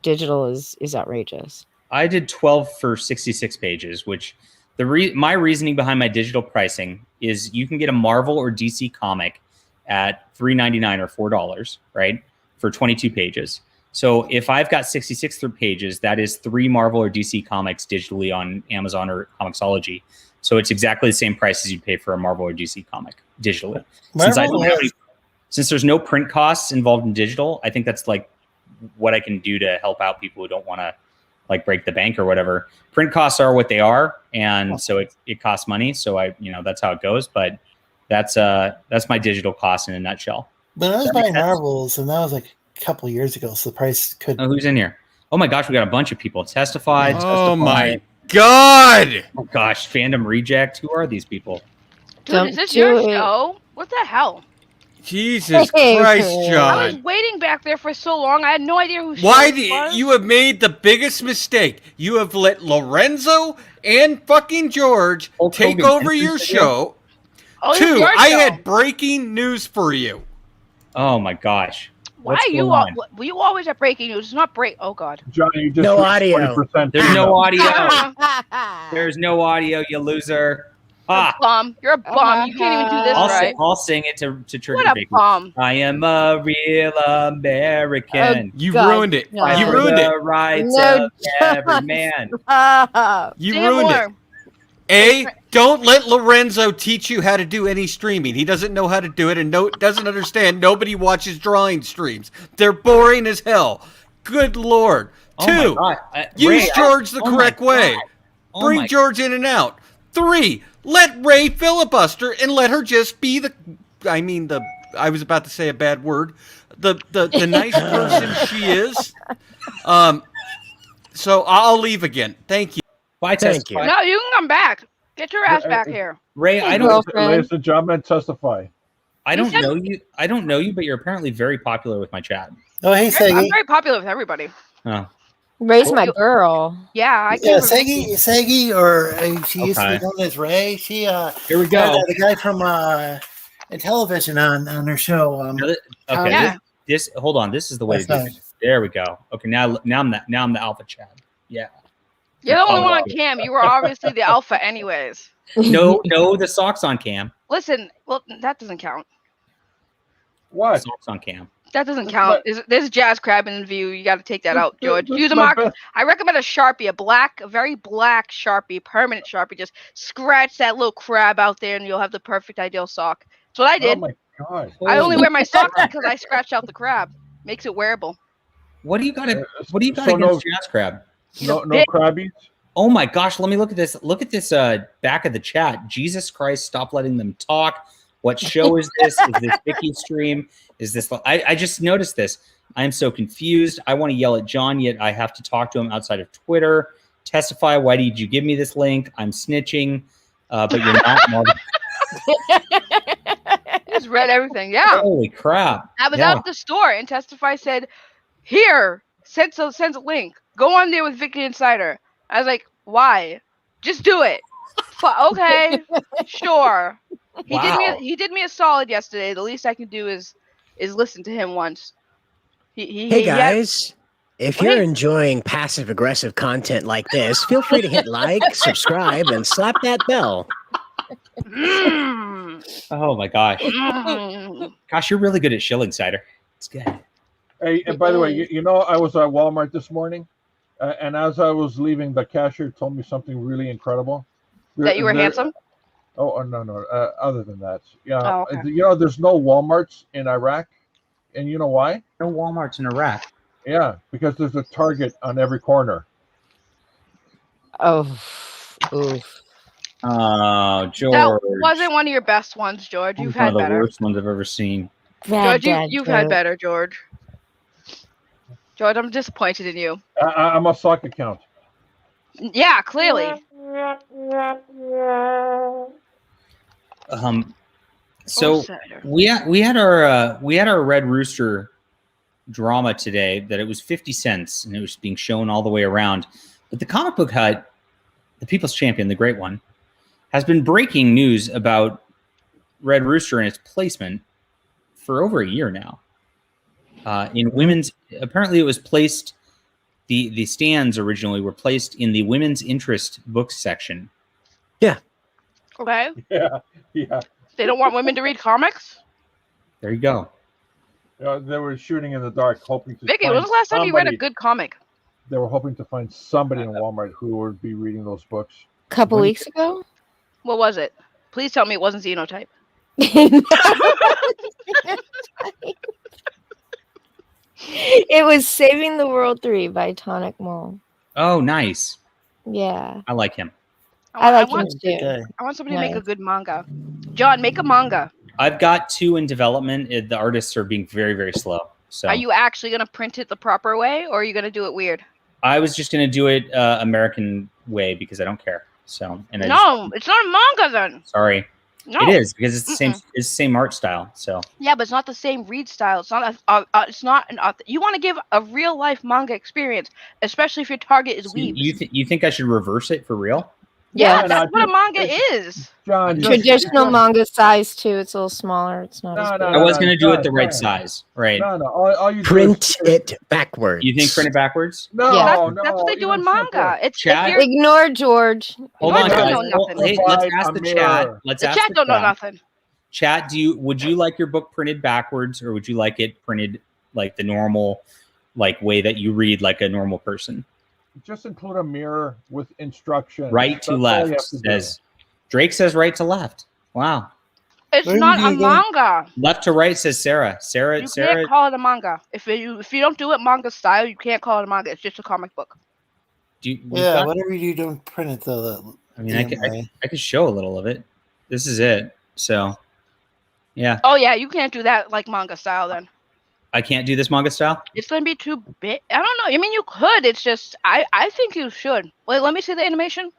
digital is outrageous. I did 12 for 66 pages, which my reasoning behind my digital pricing is you can get a Marvel or DC comic at $3.99 or $4, right, for 22 pages. So if I've got 66 pages, that is 3 Marvel or DC comics digitally on Amazon or Comixology. So it's exactly the same price as you'd pay for a Marvel or DC comic digitally. Since there's no print costs involved in digital, I think that's like what I can do to help out people who don't want to like break the bank or whatever. Print costs are what they are, and so it costs money. So that's how it goes. But that's my digital cost in a nutshell. But I was buying Marvels, and that was like a couple of years ago, so the price could. Oh, who's in here? Oh my gosh, we got a bunch of people. Testify. Oh my God! Oh gosh, Fandom Reject. Who are these people? Dude, is this your show? What the hell? Jesus Christ, I John! was waiting back there for so long. I had no idea who. Why do you have made the biggest mistake? You have let Lorenzo and fucking George take over your show. Oh, Two, your I show. had breaking news for you. Oh my gosh. Why What's are you? going on? You always have breaking news. It's not break. Oh God. Johnny, you just No reached audio. 20%. There's no audio. There's no audio, you loser. You're a bum. You're a bum. You can't even do this right. I'll sing it to trigger What a Baker. bum. I am a real American. You ruined it. no. You ruined The it. rights No, of every man. You Sing it ruined more. it. Don't let Lorenzo teach you how to do any streaming. He doesn't know how to do it and doesn't understand. Nobody watches drawing streams. They're boring as hell. Good Lord. Oh my Two, God. use Ray, George the oh my correct way. God. Oh Bring my- George in and out. 3, let Ray filibuster and let her just be I was about to say a bad word. The nice person she is. So I'll leave again. Thank you. Bye, Thank you. Testify. No, you can come back. Get your ass back here. Ray, I don't Girlfriend. Ladies and gentlemen, testify. know you. I don't know you, but you're apparently very popular with my chat. Oh, hey, I'm Segi. very popular with everybody. Oh. Ray's my girl. Yeah, I Yeah, can. Segi, or she used to Okay. be known as Ray. She Here we had, go. the guy from television on her show. Okay. Yeah. This hold on. This is the way to do That's it. There we go. Okay. Now I'm the alpha chat. Yeah. You're the only one on cam. You were obviously the alpha, anyways. No, the socks on cam. Listen, well, that doesn't count. What? Socks on cam. That doesn't count. There's Jazz Crab in view. You got to take that out, George. This Use a is my mark. best- I recommend a Sharpie, a very black Sharpie, permanent Sharpie. Just scratch that little crab out there, and you'll have the perfect ideal sock. That's what I Oh did. my God. I only wear my socks because I scratched out the crab. Makes it wearable. What do you got? What do you got So against Jazz Crab? No bitch. crabbies. Oh my gosh, let me look at this. Look at this back of the chat. Jesus Christ, stop letting them talk. What show is this? Is this Vicky stream? Is this I just noticed this. I am so confused. I want to yell at John, yet I have to talk to him outside of Twitter. Testify, why did you give me this link? I'm snitching. But you're not. Just read everything. Yeah. Holy crap. I was Yeah. out at the store and Testify said, "Here, sends a link. Go on there with Vicky Insider." I was like, "Why? Just do it." Okay, sure. Wow. He did me a solid yesterday. The least I can do is listen to him once. Hey guys, if you're enjoying passive aggressive content like this, feel free to hit like, subscribe, and slap that bell. Oh my gosh. Gosh, you're really good at shilling cider. It's good. Hey, and by the way, you know, I was at Walmart this morning, and as I was leaving, the cashier told me something really incredible. That you were There- handsome? Oh, no. Other than that, yeah. Oh, okay. You know, there's no Walmarts in Iraq, and you know why? No Walmarts in Iraq. Yeah, because there's a Target on every corner. Oh, oof. Oh, George. That wasn't one of your best ones, George. You've One had of the better. worst ones I've ever seen. George, you've had better, George. George, I'm disappointed in you. I'm a sock account. Yeah, clearly. So cider. we had our Red Rooster drama today that it was 50 cents and it was being shown all the way around. But the Comic Book Hut, the People's Champion, the great one, has been breaking news about Red Rooster and its placement for over a year now. In women's, apparently it was placed. The stands originally were placed in the women's interest books section. Yeah. Okay. Yeah. They don't want women to read comics? There you go. They were shooting in the dark, hoping to. Vicky, when was the last time you read a good comic? They were hoping to find somebody in Walmart who would be reading those books. A couple weeks ago? What was it? Please tell me it wasn't Xenotype. It was Saving the World 3 by Tonic Mole. Oh, nice. Yeah. I like him. I like him want, too. I want somebody to make a good manga. John, make a manga. I've got 2 in development. The artists are being very, very slow. So Are you actually going to print it the proper way, or are you going to do it weird? I was just going to do it American way because I don't care. So it's not a manga then. Sorry. No. It is because it's the same. It's the same art style. So yeah, but it's not the same read style. It's not. It's not an. You want to give a real life manga experience, especially if your target is weebs. You think I should reverse it for real? Yeah, that's what a manga is. John, traditional manga size too. It's a little smaller. It's not. I was going to do it the right size, right? No. All you print it backwards. You think print it backwards? No, that's what they do in manga. It's chat. Ignore George. Hold on, guys. Hey, let's ask the chat. Let's ask the chat. Don't know nothing. Chat, would you like your book printed backwards, or would you like it printed like the normal, like way that you read like a normal person? Just include a mirror with instructions. Right to left says Drake says right to left. Wow. It's not a manga. Left to right says Sarah. You can't call it a manga. If you don't do it manga style, you can't call it a manga. It's just a comic book. Whatever you don't print it though. I mean, I could show a little of it. This is it. So, yeah. Oh yeah, you can't do that like manga style then. I can't do this manga style? It's going to be too big. I don't know. I mean, you could. It's just, I think you should. Wait, let me see the animation.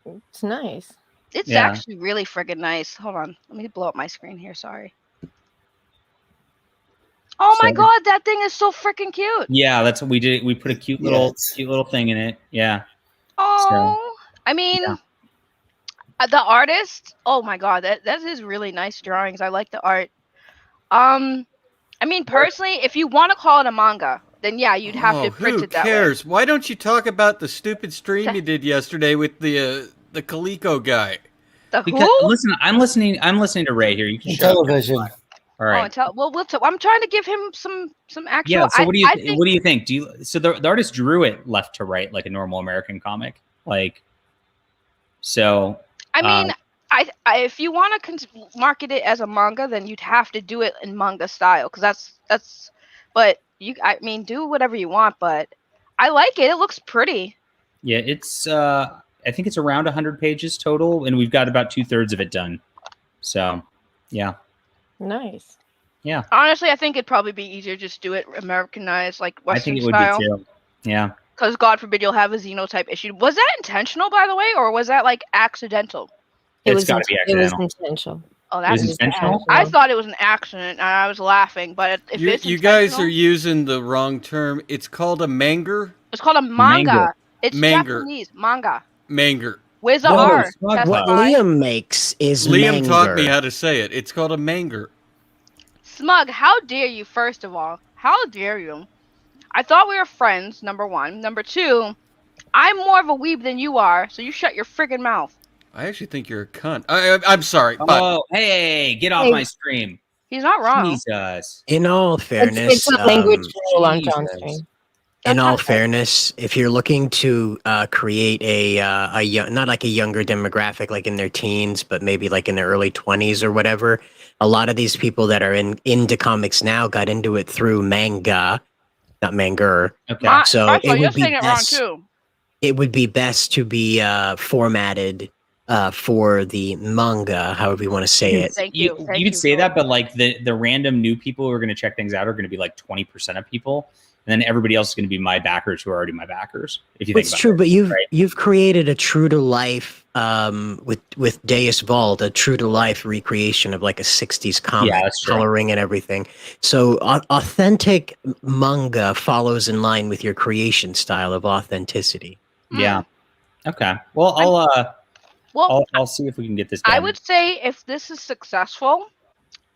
It's nice. It's actually really friggin' nice. Hold on. Let me blow up my screen here. Sorry. Oh my god, that thing is so freaking cute. Yeah, that's what we did. We put a cute little thing in it. Yeah. Oh, I mean, the artist. Oh my god, that is really nice drawings. I like the art. I mean, personally, if you want to call it a manga, then yeah, you'd have to print it that way. Who cares? Why don't you talk about the stupid stream you did yesterday with the Coleco guy? The who? Listen, I'm listening to Ray here. You can television. All right. I'm trying to give him some actual. Yeah. So what do you think? So the artist drew it left to right like a normal American comic, like. So. I mean. If you want to market it as a manga, then you'd have to do it in manga style, because that's. But I mean, do whatever you want, but I like it. It looks pretty. Yeah, it's. I think it's around 100 pages total, and we've got about 2/3 of it done. So, yeah. Nice. Yeah. Honestly, I think it'd probably be easier just do it Americanized, like Western I think it style. would be too. Yeah. Because God forbid you'll have a Xenotype issue. Was that intentional, by the way, or was that like accidental? It's got to be accidental. It was intentional. Oh, that's intentional. I thought it was an accident, and I was laughing. But if it's you guys are using the wrong term. It's called a manger. It's called a manga. Manger. It's Manger. Japanese manga. Manger. Where's the R? What Liam makes is Liam manger. taught me how to say it. It's called a manger. Smug, how dare you? First of all, how dare you? I thought we were friends. Number one. Number two, I'm more of a weeb than you are, so you shut your friggin' mouth. I actually think you're a cunt. I'm sorry. But Oh, hey, get off my stream. He's not wrong. Jesus. In all fairness, It's a language rule on Dankstream. in all fairness, if you're looking to create a young, not like a younger demographic, like in their teens, but maybe like in their early 20s or whatever, a lot of these people that are into comics now got into it through manga, not manger. Okay. So First of all, it you're would be saying it wrong best. too. It would be best to be formatted for the manga, however you want to say it. Thank you. You could say that, but like the random new people who are going to check things out are going to be like 20% of people, and then everybody else is going to be my backers who are already my backers. If you think It's about true, it, but right? you've created a true to life with Deus Vault, a true to life recreation of like a 60s comic, that's true. coloring and everything. So authentic manga follows in line with your creation style of authenticity. Yeah. Okay. Well, I'll see if we can get this done. I would say if this is successful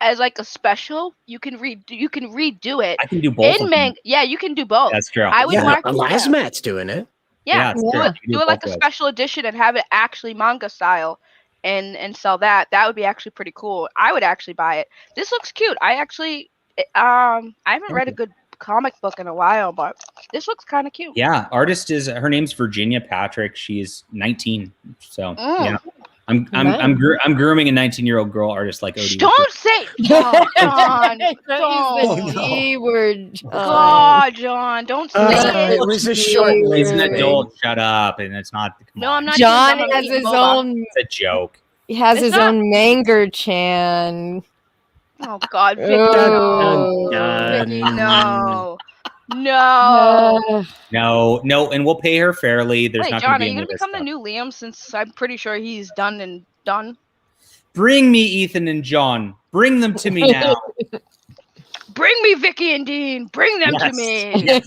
as like a special, you can redo it. I can do both. In manga, yeah, you can do both. That's true. I would mark Lasmat's doing it. Yeah, it's true. You can do it like both a ways. special edition and have it actually manga style, and sell that. That would be actually pretty cool. I would actually buy it. This looks cute. I haven't read a good comic book in a while, but this looks kind of cute. Yeah, her name's Virginia Patrick. She's 19. So yeah, I'm grooming a 19-year-old girl artist like Odie. Don't say John. Don't use the G word. God, John, don't say it. It was a short. He's an adult. Shut up, and it's not. No, I'm not. John using has them. his own. It's a joke. He has It's his not- own Manger Chan. Oh God, Vicky, Oh. Vicky, no. No. No, and we'll pay her fairly. There's Wait, not John, going to are be you any gonna of this become the stuff. new Liam? Since I'm pretty sure he's done and done. Bring me Ethan and John. Bring them to me now. Bring me Vicky and Dean. Bring them to Yes. me.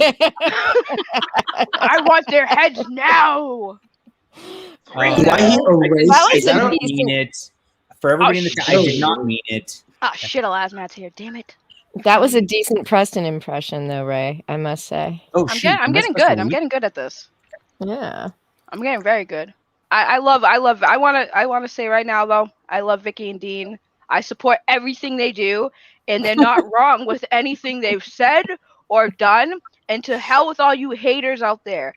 I want their heads now. Why he erased? That was Is that a a- I didn't mean it. For everybody in the chat, I did not mean it. Oh shit, Elasmat's here. Damn it. That was a decent Preston impression, though, Ray. I must say. Oh I'm shoot! getting good. I'm getting good at this. Yeah. I'm getting very good. I wanna say right now though, I love Vicky and Dean. I support everything they do, and they're not wrong with anything they've said or done. And to hell with all you haters out there.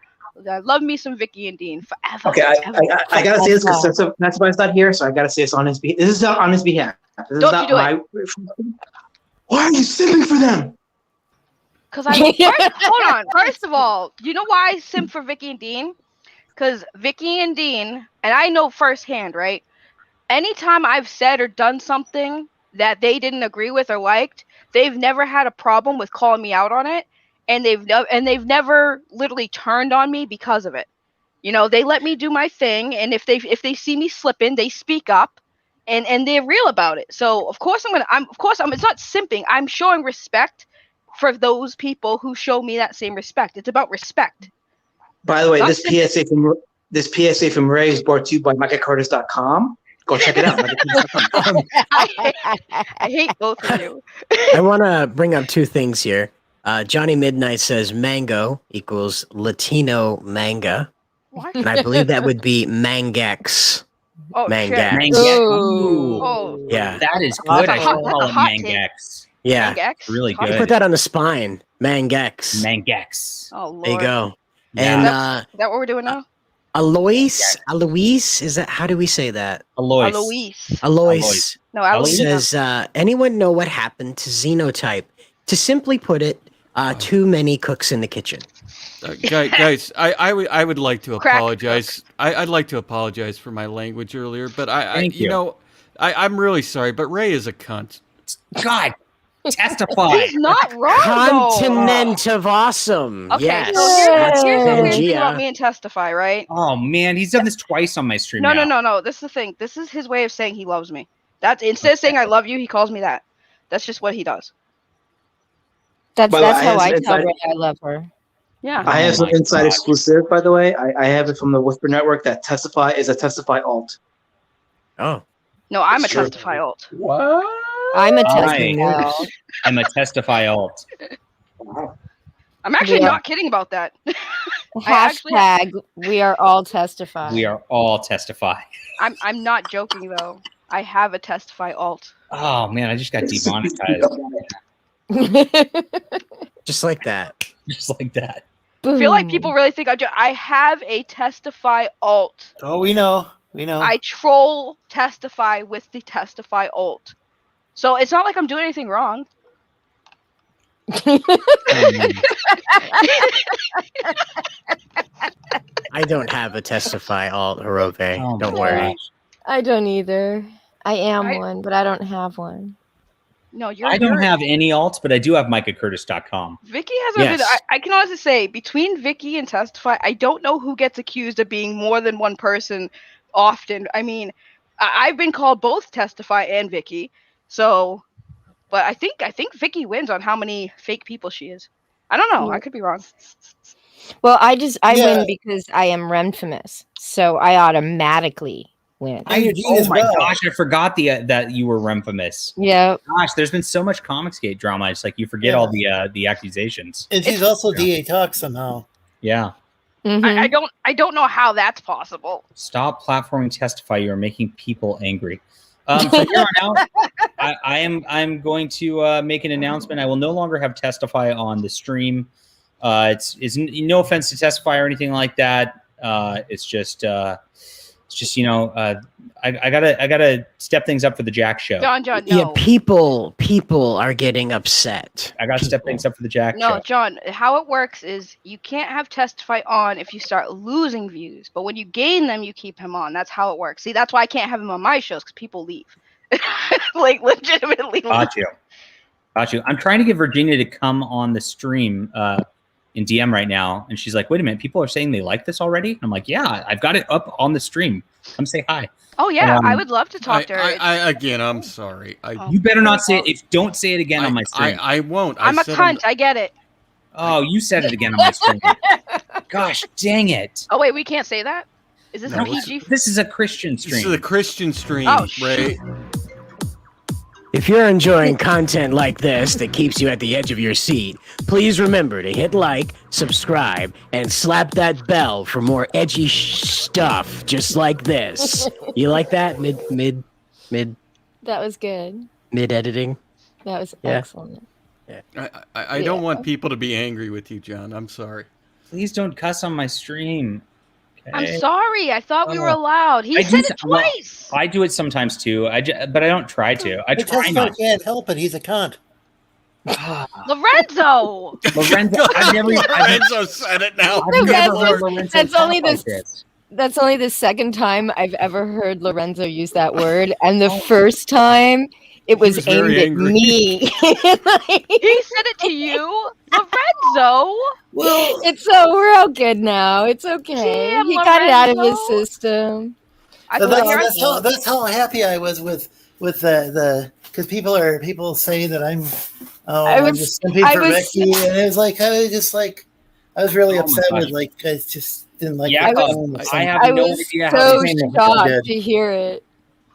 I love me some Vicky and Dean forever. Okay, forever. I gotta say this because that's why it's not here. So I gotta say this on his behalf. This is not on his behalf. This is Don't not you do my. Why are you simping for them? Cause hold on. First of all, you know why I simp for Vicky and Dean? Cause Vicky and Dean, and I know firsthand, right? Anytime I've said or done something that they didn't agree with or liked, they've never had a problem with calling me out on it, and they've never literally turned on me because of it. You know, they let me do my thing, and if they see me slipping, they speak up, and they're real about it. So of course it's not simping. I'm showing respect for those people who show me that same respect. It's about respect. By the way, Not this PSA from Ray is brought to you by MicahCartis.com. Go check it out. I hate both of you. I want to bring up two things here. Johnny Midnight says mango equals Latino manga, What? and I believe that would be mangex. Oh, Mangax. shit. Ooh. Oh, Yeah, That is good. I should call it hot take. Mangex. yeah. Mangex? Really Hot good. You put that on the spine. Mangex. Mangex. Oh, Lord. There you go. Yeah. And Is that what we're doing now? Alois, is that, how do we say that? Alois. Alois. Alois No, Alois. says, anyone know what happened to Xenotype? To simply put it, too many cooks in the kitchen. Guys, I would like to Crack apologize. I'd like to apologize for my language earlier, but Thank you. I'm really sorry, but Ray is a cunt. God, testify. He's not wrong, though. Continent of awesome. Okay, Yes. so That's here's the weird thing Pangea. about me and Testify, right? Oh man, he's done this twice on my stream. No, now. no. This is the thing. This is his way of saying he loves me. That's instead of saying I love you, he calls me that. That's just what he does. That's By the way, how I I tell have- Ray I love her. Yeah. I have Oh some my inside God. exclusive, by the way. I have it from the Whisper Network that Testify is a Testify alt. Oh. No, I'm a It's true. Testify alt. What? I'm a Hi. Testify. I'm a testify alt. I'm actually Yeah. not kidding about that. I actually- Hashtag we are all testifying. We are all testify. I'm not joking though. I have a Testify alt. Oh man, I just got demonetized Just like that. just like that. I feel like Boom. people really think I have a Testify alt. Oh, we know. We know. I troll Testify with the Testify alt. So it's not like I'm doing anything wrong. I don't have a testify alt, Hirove. Oh, Don't my worry. gosh. I don't either. I am I- one, but I don't have one. No, you're. I don't you're- have any alts, but I do have MicahCurtis.com. Vicky hasn't been. Yes. I can honestly say between Vicky and Testify, I don't know who gets accused of being more than one person often. I mean, I've been called both Testify and Vicky, so. But I think Vicky wins on how many fake people she is. I don't know. I could be wrong. Well, I Yeah. win because I am Remfamous, so I automatically win. I'm Eugene Oh as my well. gosh, I forgot that you were Remfamous. Yeah. Gosh, there's been so much Comicsgate drama. It's like you forget all the accusations. And she's also DA Talk somehow. Yeah. I don't know how that's possible. Stop platforming Testify. You are making people angry. From here on out, I'm going to make an announcement. I will no longer have Testify on the stream. It's no offense to Testify or anything like that. It's just I gotta step things up for the Jack show. John, no. Yeah, people are getting upset. I gotta step things up for the Jack No, show. John, how it works is you can't have Testify on if you start losing views. But when you gain them, you keep him on. That's how it works. See, that's why I can't have him on my shows, because people leave. Like, legitimately leave. Got you. I'm trying to get Virginia to come on the stream in DM right now. And she's like, wait a minute, people are saying they like this already? I'm like, yeah, I've got it up on the stream. Come say hi. Oh, yeah, I would love to talk to her. Again, I'm sorry. You better not say it. Don't say it again on my stream. I won't. I'm a cunt. I get it. Oh, you said it again on my stream. Gosh, dang it. Oh, wait, we can't say that? Is this a PG? This is a Christian stream. This is a Christian stream, Oh, right? If you're enjoying content like this that keeps you at the edge of your seat, please remember to hit like, subscribe, and slap that bell for more edgy stuff just like this. You like that? Mid That was good. editing? That was Yeah. excellent. I don't want people to be angry with you, John. I'm sorry. Please don't cuss on my stream. I'm Okay? sorry. I thought we were Oh. allowed. He I said do- it twice. I do it sometimes too. But I don't try to. I But try Testify not. can't help it. He's a cunt. Lorenzo. Lorenzo, Lorenzo said it now. I've never heard Lorenzo That's talk only like the this. That's only the second time I've ever heard Lorenzo use that word, and the first time it was, was very aimed angry. at me. He said it to you, Lorenzo. Well, It's so we're all good now. It's okay. Damn, He got it out of his Lorenzo. system. I so thought you were- that's how happy I was with the because people say that I'm I'm just simping I for was- Becky, and it was like I was really Oh my upset gosh. with like I just didn't like Yeah, the I tone of I something. have I no was idea how so to to shocked did. to hear it.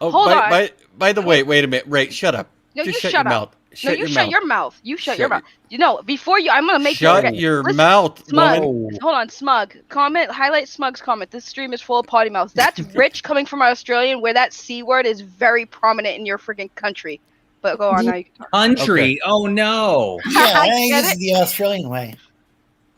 Oh, Hold on. by the way, wait a minute. Ray, shut up. No, Just you shut shut your up. mouth. No, Shut you your shut mouth. your mouth. You shut Shut your mouth. You know, before you, I'm gonna make you Shut forget. your Listen, mouth, Smug. woman. Hold on, Smug. Highlight Smug's comment. This stream is full of potty mouths. That's rich coming from an Australian, where that C word is very prominent in your freaking country. But go on now. You can talk. Country. Oh no. Yeah, I Get use it? the Australian way.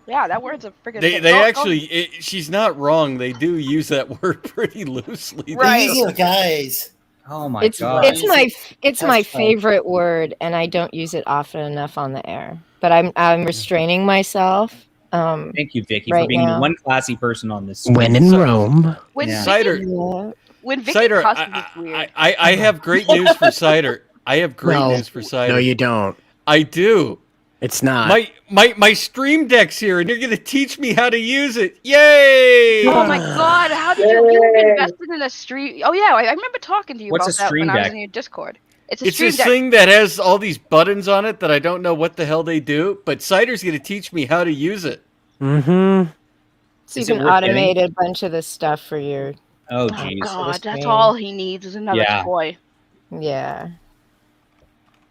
Yeah, that word's a freaking. They actually, she's not wrong. They do use that word pretty loosely. Right. These are guys. Oh my It's god. it's my That's fine. favorite word, and I don't use it often enough on the air. But I'm restraining myself. Thank you, Vicky, for right being now. one classy person on this. When in Rome. When Yeah. Cider. Yeah. When Vicky Cider, cusses, it's weird. I have great news for Cider. I have great No. news for Cider. No, you don't. I do. It's not. My stream deck's here, and you're gonna teach me how to use it. Yay! Oh my god, how did you invested in a stream? Oh yeah, I remember talking to you What's about a that stream when I was deck? in your Discord. It's a It's stream this deck. thing that has all these buttons on it that I don't know what the hell they do, but Cider's gonna teach me how to use it. Mm-hmm. So you Is it can worth getting? automate a bunch of this stuff for your Oh Oh jeez. god, that's stream. all he needs is another Yeah. toy. yeah.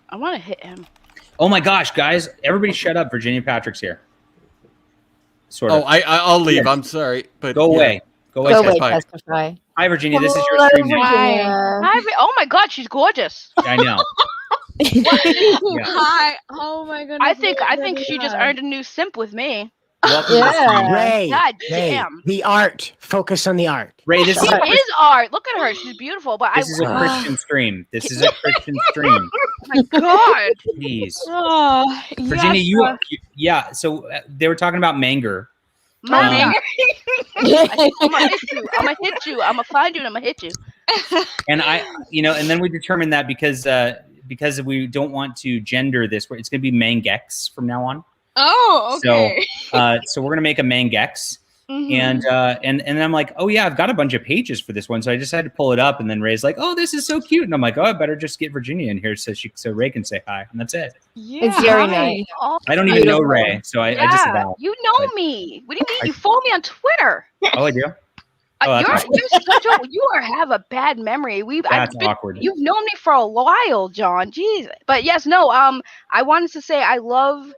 I want to hit him. Oh my gosh, guys! Everybody, shut up. Virginia Patrick's here. Sort of. Oh, I'll leave. I'm sorry, but Go yeah. away. Go away. Go Tess. away, Bye. testify. Hi, Virginia. This is your Hello, stream deck. Virginia. Oh my god, she's gorgeous. I know. Hi. Oh my goodness. I think she just earned a new simp with me. Welcome to the stream. Yeah. Ray, God Ray, damn. the art. Focus on the art. Ray, this is She a, is art. Look at her. She's beautiful. But this is a Christian stream. This is a Christian stream. Oh my god. Please, Oh, Virginia, yeah. So they were talking about Manger. Manga. I'm gonna hit you. I'm gonna find you and I'm gonna hit you. And and then we determined that because we don't want to gender this, it's going to be mangex from now on. Oh, okay. So we're going to make a mangex. And then I'm like, oh yeah, I've got a bunch of pages for this one, so I just had to pull it up. And then Ray's like, oh, this is so cute, and I'm like, oh, I better just get Virginia in here so Ray can say hi, and that's it. Yeah, it's very nice. Oh, I don't even know Ray, so I just about. You know me. What do you mean? You follow me on Twitter. Oh, I do. You have a bad memory. That's awkward. You've known me for a while, John. Jeez. But yes, no. I wanted to say I love.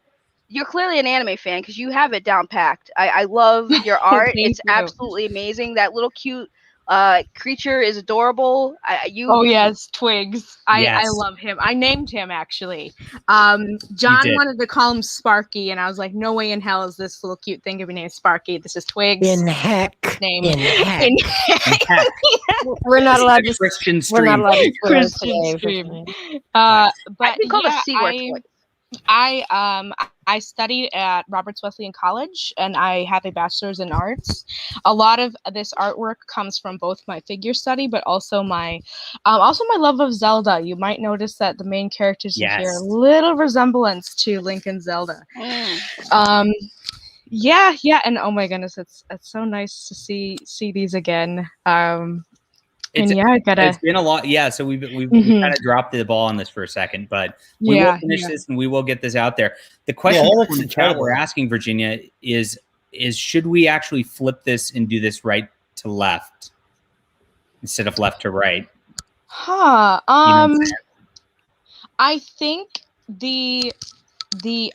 You're clearly an anime fan because you have it down packed. I love your art. It's absolutely amazing. That little cute creature is adorable. Oh yes, Twigs. I love him. I named him actually. John wanted to call him Sparky, and I was like, no way in hell is this little cute thing to be named Sparky. This is Twigs. In heck. Name. In heck. We're not allowed to. Christian We're not allowed to Christian stream. I think called a C word. I studied at Roberts Wesleyan College, and I have a bachelor's in arts. A lot of this artwork comes from both my figure study, but also my love of Zelda. You might notice that the main characters here a little resemblance to Link and Zelda. Yeah, and oh my goodness, it's so nice to see these again. It's been a lot. Yeah, so we've kind of dropped the ball on this for a second, but we will finish this and we will get this out there. The question from the chat we're asking, Virginia, is should we actually flip this and do this right to left instead of left to right? I think the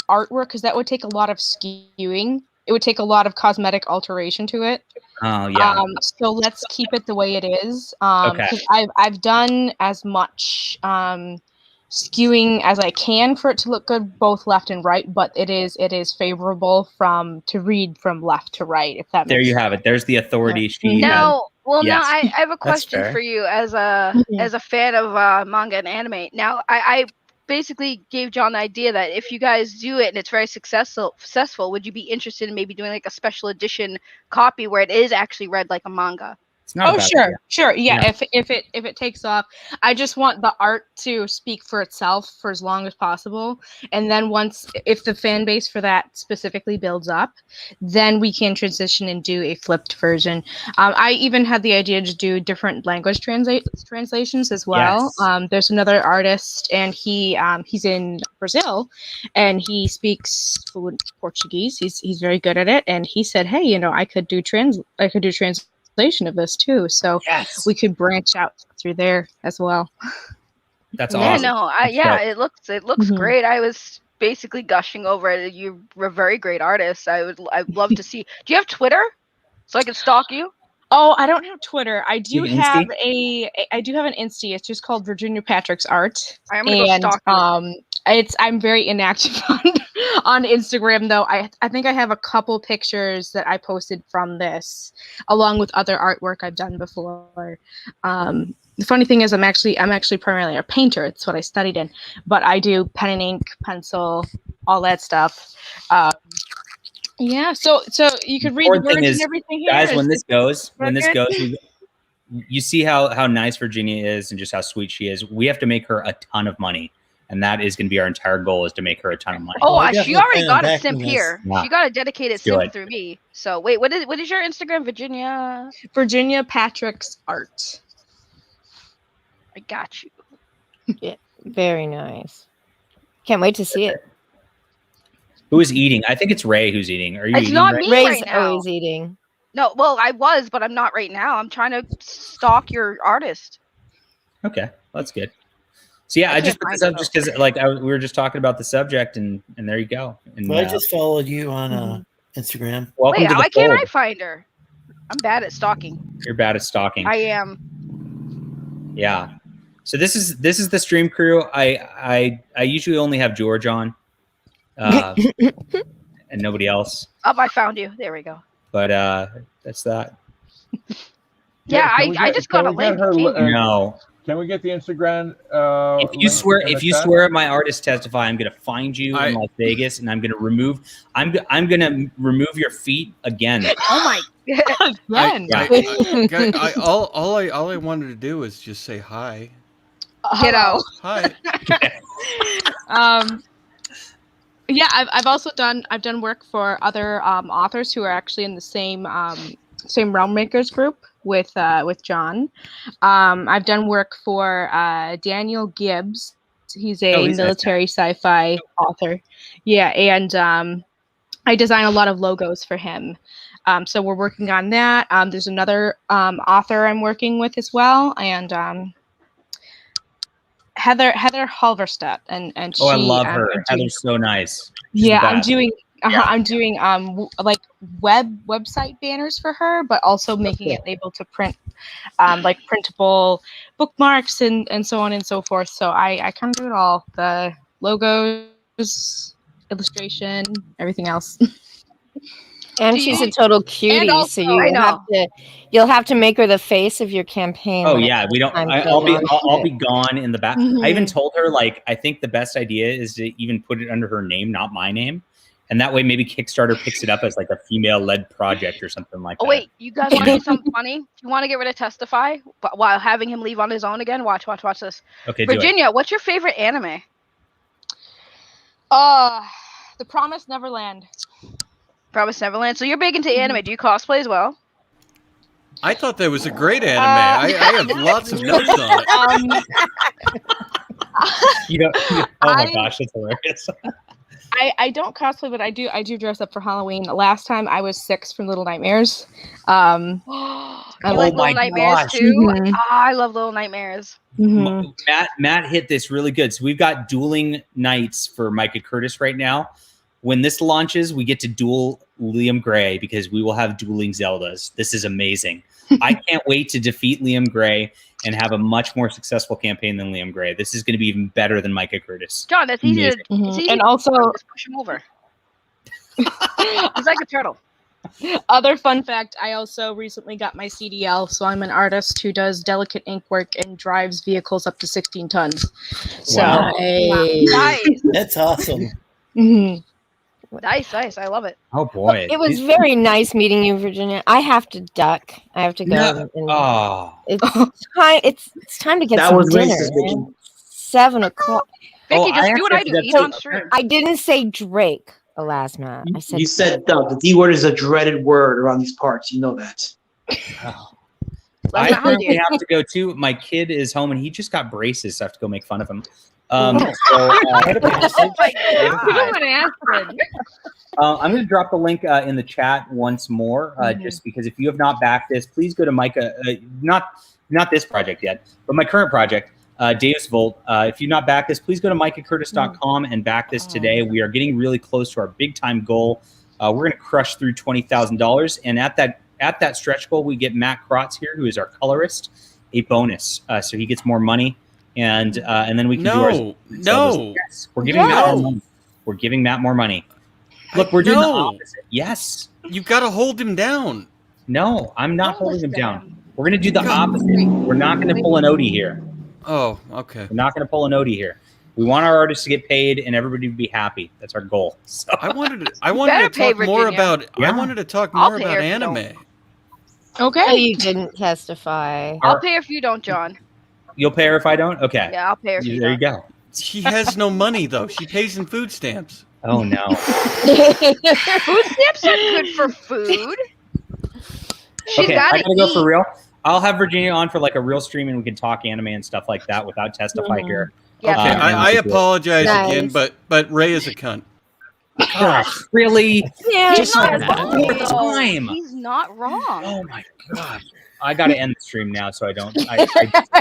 artwork, because that would take a lot of skewing. It would take a lot of cosmetic alteration to it. Oh yeah. So let's keep it the way it is. Because I've done as much skewing as I can for it to look good both left and right, but it is favorable to read from left to right. If that makes sense. You have it. There's the authority. Now I have a question for you as a fan of manga and anime. Now I basically gave John the idea that if you guys do it and it's very successful, would you be interested in maybe doing like a special edition copy where it is actually read like a manga? Sure. Yeah. If it takes off, I just want the art to speak for itself for as long as possible, and then if the fan base for that specifically builds up, then we can transition and do a flipped version. I even had the idea to do different language translations as well. Yes. There's another artist, and he's in Brazil, and he speaks fluent Portuguese. He's very good at it, and he said, hey, I could do translation of this too, so we could branch out through there as well. That's awesome. It looks great. I was basically gushing over it. You're a very great artist. I'd love to see. Do you have Twitter so I can stalk you? Oh, I don't have Twitter. I do have an Insta. It's just called Virginia Patrick's Art. I'm gonna go stalk you. I'm very inactive on Instagram though. I think I have a couple pictures that I posted from this, along with other artwork I've done before. The funny thing is I'm actually primarily a painter. It's what I studied in, but I do pen and ink, pencil, all that stuff. So you could read the words and everything here. Guys, when this goes, you see how nice Virginia is and just how sweet she is. We have to make her a ton of money. And that is going to be our entire goal, is to make her a ton of money. She already got a simp here. She got a dedicated simp through me. So wait, what is your Instagram, Virginia? Virginia Patrick's Art. I got you. Yeah, very nice. Can't wait to see it. Who is eating? I think it's Ray who's eating. Are you eating? It's not me Ray's right now. always eating. No, well, I was, but I'm not right now. I'm trying to stalk your artist. Okay, that's good. So yeah, I just put this up just because we were just talking about the subject, and there you go. And I just followed you on Instagram. Welcome to the why can't I find her? I'm bad at stalking. You're bad at stalking. I am. Yeah. So this is the stream crew. I usually only have George on, and nobody else. Oh, I found you. There we go. But that's that. Yeah, I just got a link. No. Can we get the Instagram? If you link swear, in the if you chat? swear at my artist testify, I'm gonna find you in Las Vegas, and I'm gonna remove your feet again. Oh my Again. All I wanted to do was just say hi. Get out. Hi. Yeah, I've also done work for other authors who are actually in the same Realm Makers group with John. I've done work for Daniel Gibbs. He's a military sci-fi author. Yeah, and I design a lot of logos for him. So we're working on that. There's another author I'm working with as well, and Heather Halverstadt, and she. Oh, I love her. Heather's so nice. She's I'm doing like website banners for her, but also making it able to print like printable bookmarks and so on and so forth. So I kind of do it all: the logos, illustration, everything else. And she's a total cutie, also, so you'll have to make her the face of your campaign. Oh yeah, we don't. I'll be gone in the back. I even told her, like, I think the best idea is to even put it under her name, not my name, and that way maybe Kickstarter picks it up as like a female-led project or something like that. Oh wait, you guys want to do something funny? You want to get rid of Testify, but while having him leave on his own again? Watch this. Okay, Virginia, what's your favorite anime? The Promised Neverland. Promised Neverland. So you're big into anime. Do you cosplay as well? I thought that was a great anime. I have lots of notes on it. Oh my gosh, that's hilarious. I don't cosplay, but I do dress up for Halloween. Last time I was 6 from Little Nightmares. I like Little Nightmares too. Mm-hmm. I love Little Nightmares. Mm-hmm. Matt hit this really good. So we've got dueling knights for Micah Curtis right now. When this launches, we get to duel Liam Gray because we will have dueling Zeldas. This is amazing. I can't wait to defeat Liam Gray and have a much more successful campaign than Liam Gray. This is going to be even better than Micah Curtis. John, that's easy. It's easy. And also, just push him over. He's like a turtle. Other fun fact, I also recently got my CDL, so I'm an artist who does delicate ink work and drives vehicles up to 16 tons. So, wow. Nice. That's awesome. Mm-hmm. Nice. I love it. Oh boy, it was very nice meeting you, Virginia. I have to duck. I have to go. It's time to get some dinner. 7 o'clock. Vicky, just do what I do. Eat on stream. I didn't say Drake, Elasma. I said you said duck. The D word is a dreaded word around these parts. You know that. I currently have to go too. My kid is home and he just got braces. So I have to go make fun of him. I'm going to drop the link in the chat once more, just because if you have not backed this, please go to Micah. Not this project yet, but my current project, Deus Volt. If you've not backed this, please go to micahcurtis.com and back this today. We are getting really close to our big time goal. We're going to crush through $20,000, and at that stretch goal, we get Matt Krotz here, who is our colorist, a bonus. So he gets more money. And then we can do our yes, we're giving Matt more money. We're giving Matt more money. Look, we're doing the opposite. Yes. You got to hold him down. No, I'm not holding him down. We're going to do the opposite. We're not going to pull an Odie here. Oh, okay. We're not going to pull an Odie here. We want our artists to get paid and everybody to be happy. That's our goal. So. I wanted to talk more about anime. Okay. Oh, you didn't testify. I'll pay if you don't, John. You'll pay her if I don't? Okay. Yeah, I'll pay her if you don't. There you go. She has no money, though. She pays in food stamps. Oh, no. Food stamps are good for food. Okay, I gotta go for real. I'll have Virginia on for like a real stream and we can talk anime and stuff like that without Testify here. Yeah. Okay, I apologize again, but Ray is a cunt. Gosh, really? Yeah, just not time. He's not wrong. Oh my gosh. I gotta end the stream now so I don't